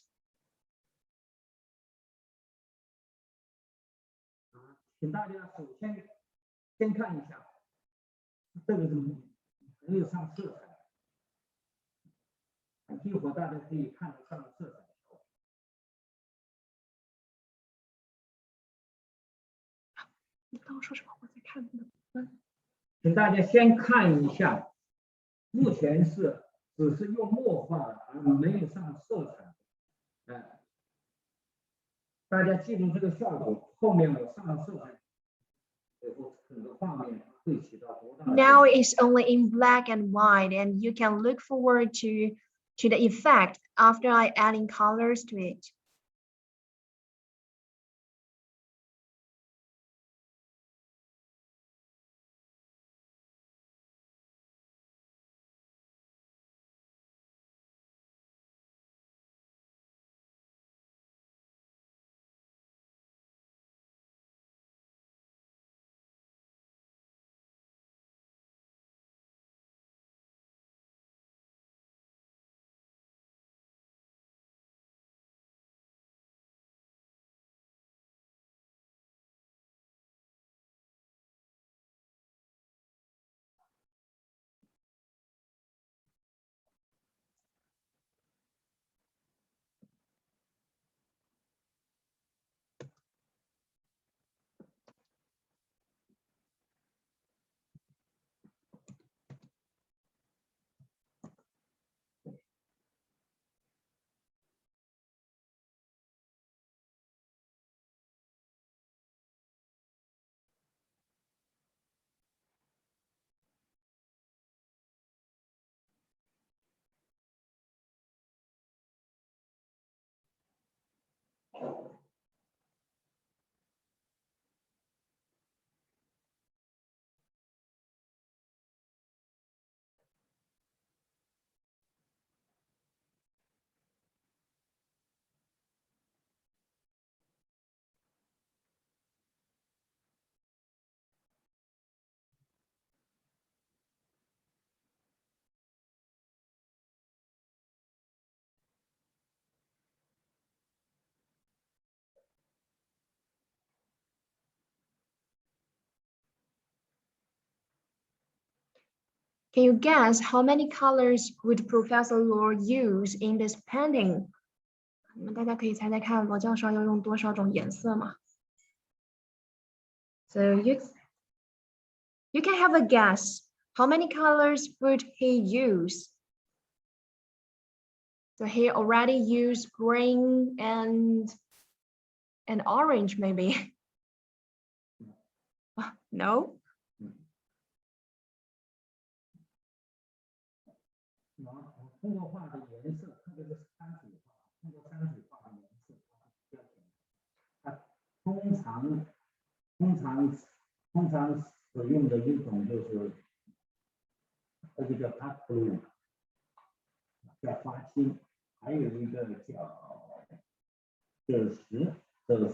请大家首先看一下，这个是没有上色彩，一会儿大家可以看得上色彩。你刚刚说什么？我在看。请大家先看一下，目前只是用墨画的，而没有上色彩。大家记住这个效果，后面我上了色彩以后，整个画面会起到多大的。Now it's only in black and white, and you can look forward to the effect after I adding colors to it. Can you guess how many colors would Professor Luo use in this painting? 你们大家可以猜猜看，罗教授要用多少种颜色吗？ So you can have a guess. How many colors would he use? So he already used green and orange, maybe. No. 通过画的颜色，特别是山水画，通过山水画的颜色，它比较简单。它通常使用的一种就是一个叫 dark blue， 叫花青，还有一个叫赭石，有点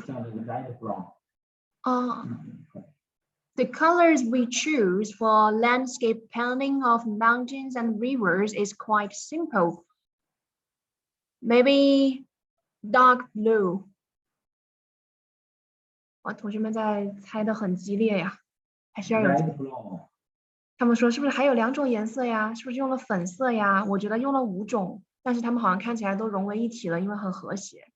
像那个 light brown。The colors we choose for landscape painting of mountains and rivers is quite simple. Maybe dark blue. 哇，同学们在猜得很激烈呀，还是要有。他们说是不是还有2种颜色呀？是不是用了粉色呀？我觉得用了5种，但是他们好像看起来都融为一体了，因为很和谐。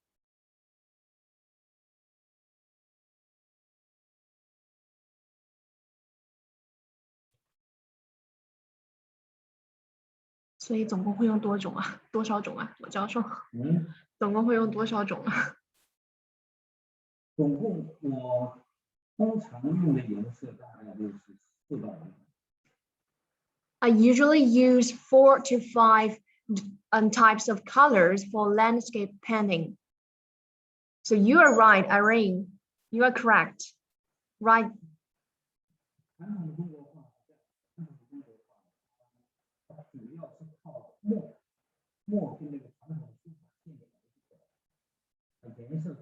所以总共会用多少种啊？罗教授，总共会用多少种啊？总共我通常用的颜色大概就是4到5种。I usually use 4 to 5 types of colors for landscape painting. So you are right, Irene. You are correct. Right. 主要是靠墨跟那个传统书法线的颜色。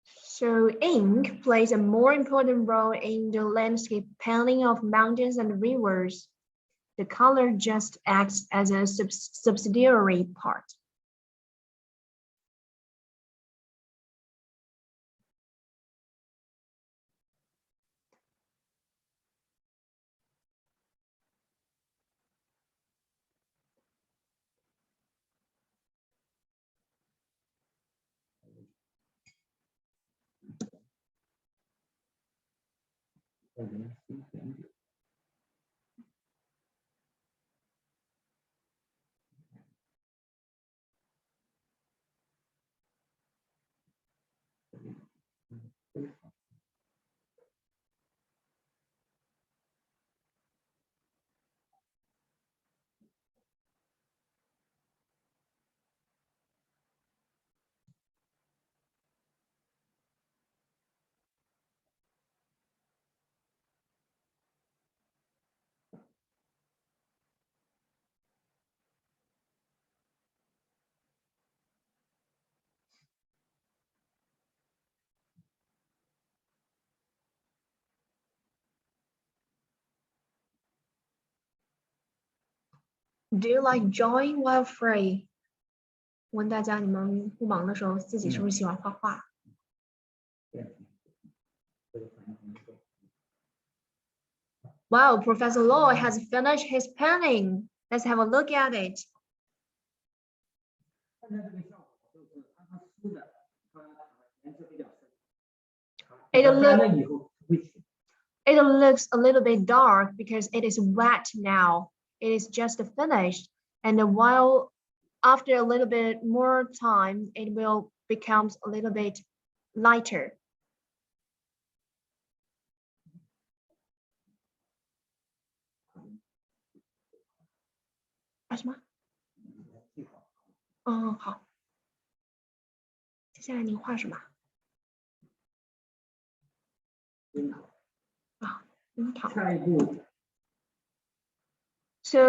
So ink plays a more important role in the landscape painting of mountains and rivers. The color just acts as a subsidiary part. Do you like drawing while free? 问大家，你们不忙的时候，自己是不是喜欢画画？ Wow, Professor Luo has finished his painting. Let's have a look at it. It looks a little bit dark because it is wet now. It is just finished, and while after a little bit more time, it will become a little bit lighter. What? 好。接下来您画什么？樱桃。下一步。 So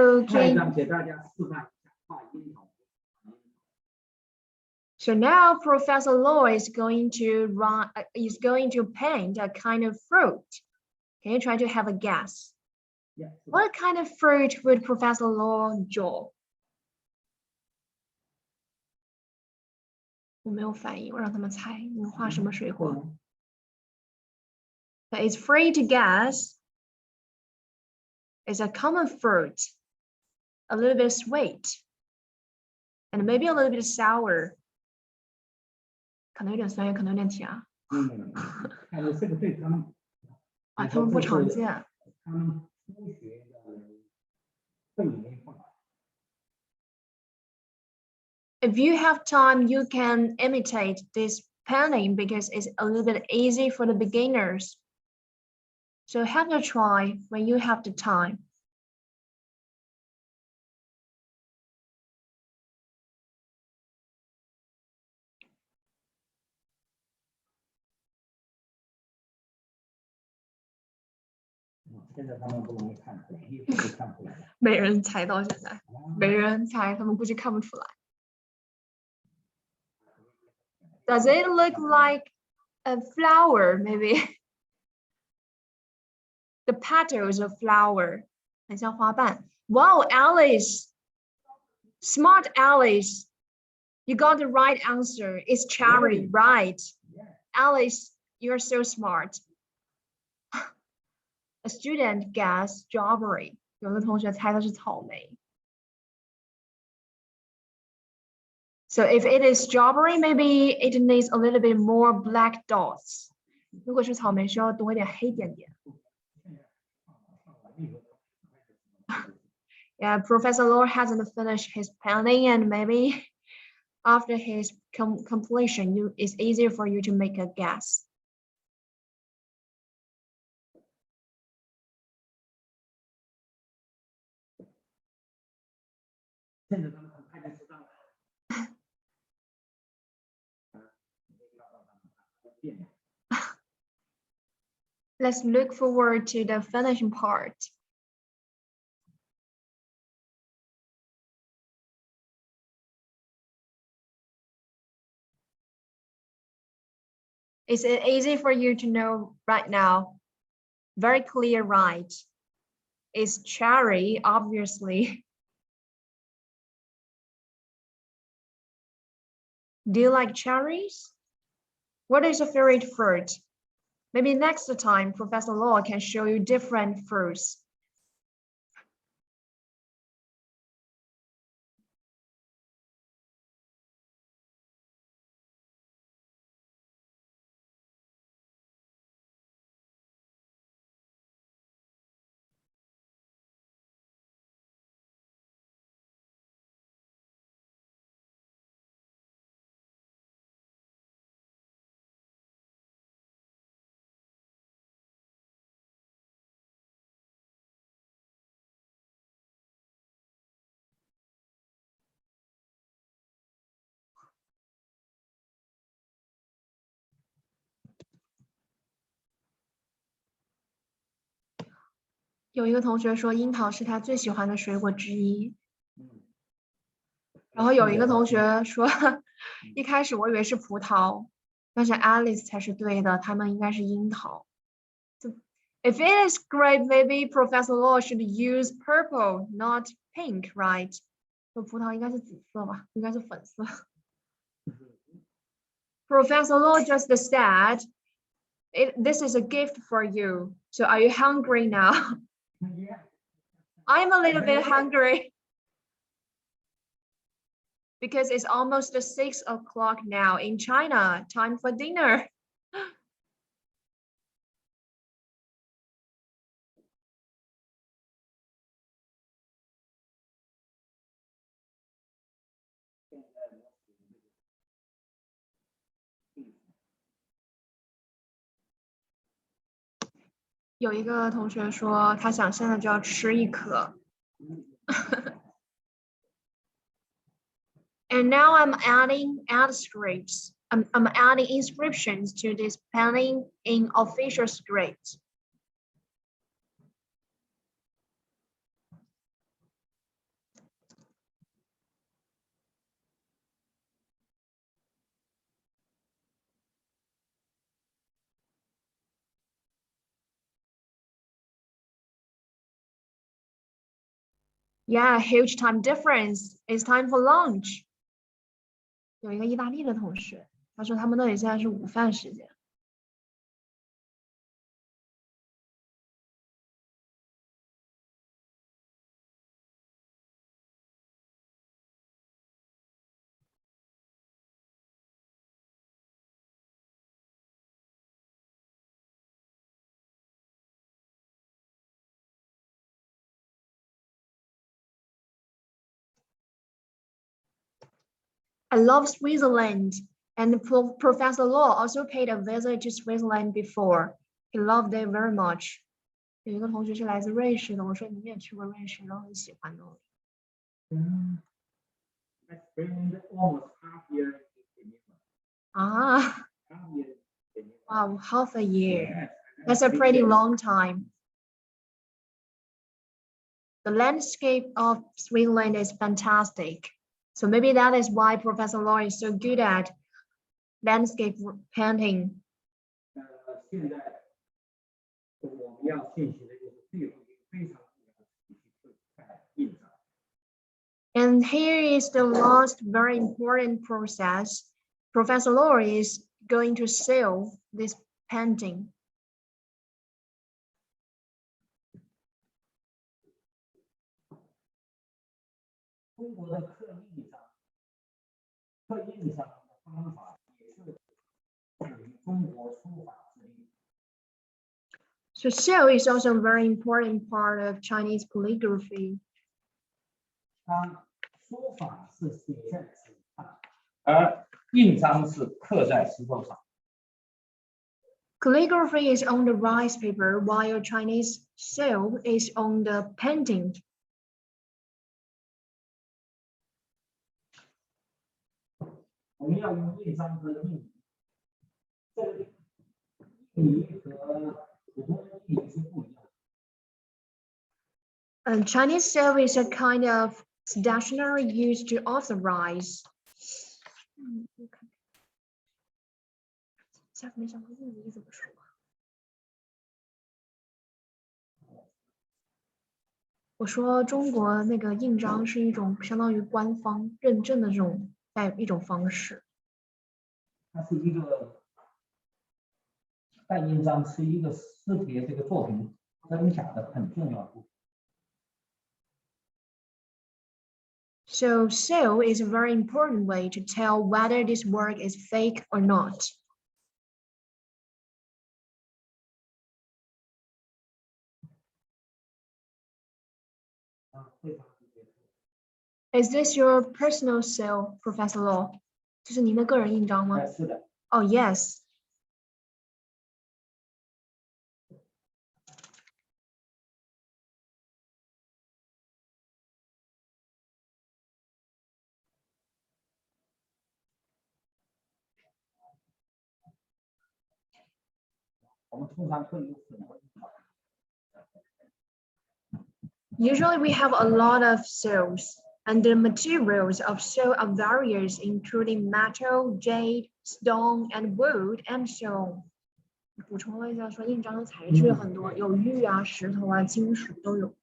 now Professor Luo is going to paint a kind of fruit. Can you try to have a guess? Yeah. What kind of fruit would Professor Luo draw? 我没有反应，我让他们猜，你画什么水果？ It's free to guess. It's a common fruit, a little bit sweet, and maybe a little bit sour. 可能有点酸，也可能有点甜啊。但是这个对他们啊，他们不常见。他们初学的更容易放。If you have time, you can imitate this painting because it's a little bit easy for the beginners. So have a try when you have the time. "现在他们不容易看出来，一会就看出来了。没人猜到现在，没人猜，他们估计看不出来。Does it look like a flower, maybe? The petals of flower, 很像花瓣。Wow, Alice, smart Alice, you got the right answer. It's cherry, right? Alice, you're so smart. A student guessed strawberry. 有个同学猜的是草莓。So if it is strawberry, maybe it needs a little bit more black dots. 如果是草莓，需要多一点黑点点。Yeah, Professor Luo hasn't finished his painting, and maybe after his completion, it's easier for you to make a guess. Let's look forward to the finishing part. Is it easy for you to know right now? Very clear, right? It's cherry, obviously. Do you like cherries? What is your favorite fruit? Maybe next time, Professor Luo can show you different fruits.有一个同学说樱桃是他最喜欢的水果之一。然后有一个同学说，一开始我以为是葡萄，但是 Alice 才是对的，他们应该是樱桃。If it is great, maybe Professor Luo should use purple, not pink, right? 说葡萄应该是紫色吧，应该是粉色。Professor Luo just said, this is a gift for you. So are you hungry now? I'm a little bit hungry. Because it's almost 6 o'clock now in China, time for dinner. "有一个同学说，他想现在就要吃一颗。And now I'm adding scripts. I'm adding inscriptions to this painting in official script. Yeah, huge time difference. It's time for lunch. 有一个意大利的同学，他说他们那里现在是午饭时间。I love Switzerland, and Professor Luo also paid a visit to Switzerland before. He loved it very much. 有一个同学是来自瑞士的，我说你也去过瑞士，然后很喜欢那里。I spent almost half year in Geneva. 啊 Half year in Geneva. Wow, half a year. Yes, That's a pretty long time. The landscape of Switzerland is fantastic. So maybe that is why Professor Luo is so good at landscape painting. 现在我们要进行的就是最后一个非常重要的事情，就是看印章。And here is the last very important process. Professor Luo is going to seal this painting. 中国的刻印章的方法也是属于中国书法之一。So seal is also a very important part of Chinese calligraphy. 它书法是写在纸上，而印章是刻在石头上。Calligraphy is on the rice paper, while Chinese seal is on the painting. 我们要用印章和印泥，这个印泥和普通的印泥是不一样的。And Chinese seal is a kind of stationery used to authorize. 下次没想到印泥怎么说。我说中国那个印章是一种相当于官方认证的这种一种方式。它是一个盖印章是一个识别这个作品真假的很重要的部分。So seal is a very important way to tell whether this work is fake or not. Is this your personal seal, Professor Luo? 这是您的个人印章吗？是的。Oh, yes. 我们通常会有很多印章。Usually we have a lot of seals, and the materials of seal are various, including metal, jade, stone, and wood, and so on. 补充了一下，说印章的材质很多，有玉啊、石头啊、金属都有。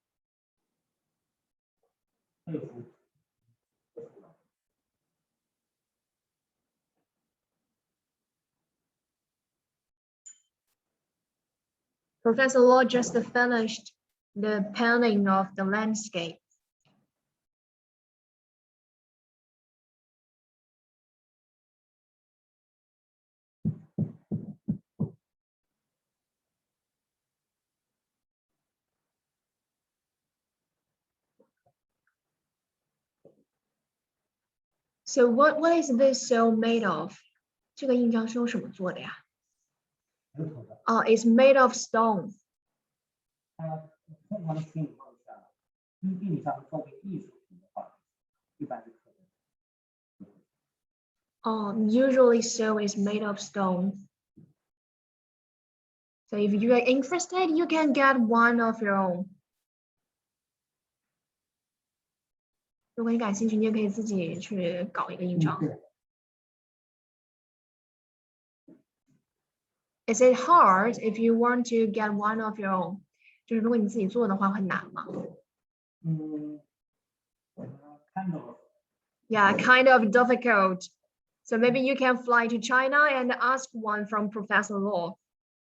Professor Luo just finished the painting of the landscape. So what is this seal made of? 这个印章是用什么做的呀？It's made of stone. 通常情况下，印章作为艺术品的话，一般是可能。Usually seal is made of stone. So if you are interested, you can get one of your own. 如果你感兴趣，你也可以自己去搞一个印章。Is it hard if you want to get one of your own? 就是如果你自己做的话，会难吗？Kind of. Yeah, kind of difficult. So maybe you can fly to China and ask one from Professor Luo.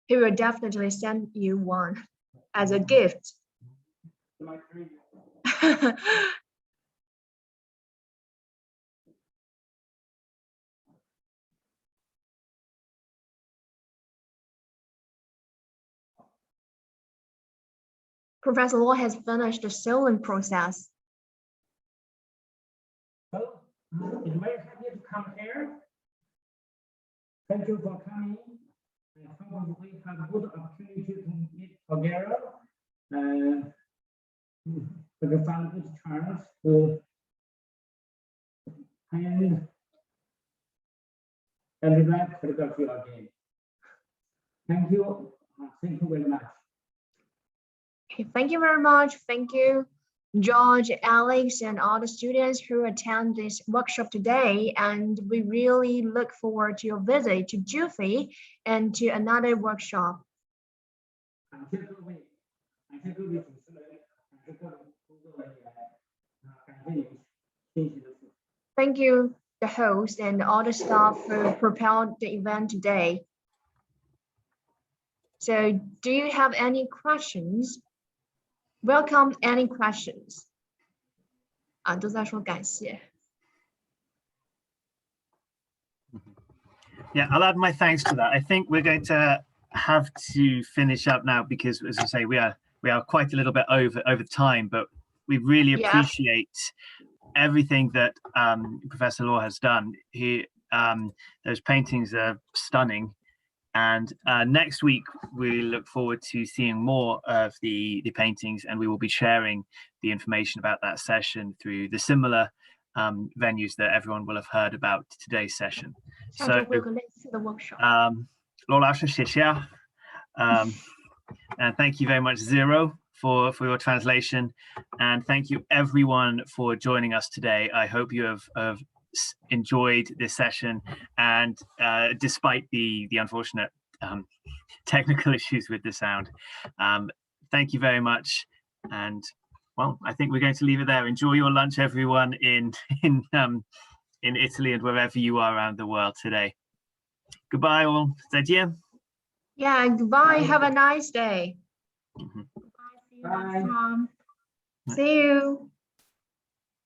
He will definitely send you one as a gift. Professor Luo has finished the sealing process. So, it's very happy to come here. Thank you for coming. I hope we have good opportunity to meet together. For the fun good chance to paint and write calligraphy again. Thank you. Thank you very much. Okay, thank you very much. Thank you, George, Alex, and all the students who attend this workshop today. And we really look forward to your visit to Jiangxi and to another workshop. Thank you, the host and all the staff who propelled the event today. So do you have any questions? Welcome any questions. 都在说感谢. Yeah, I'll add my thanks to that. I think we're going to have to finish up now because, as I say, we are quite a little bit over time, but we really appreciate everything that Professor Luo has done. Those paintings are stunning. And next week, we look forward to seeing more of the paintings, and we will be sharing the information about that session through the similar venues that everyone will have heard about today's session. So, and thank you very much, Zero, for your translation. And thank you, everyone, for joining us today. I hope you have enjoyed this session, and despite the unfortunate technical issues with the sound, thank you very much. And well, I think we're going to leave it there. Enjoy your lunch, everyone, in Italy and wherever you are around the world today. Goodbye, all. 再见. Yeah, goodbye. Have a nice day. Bye. See you.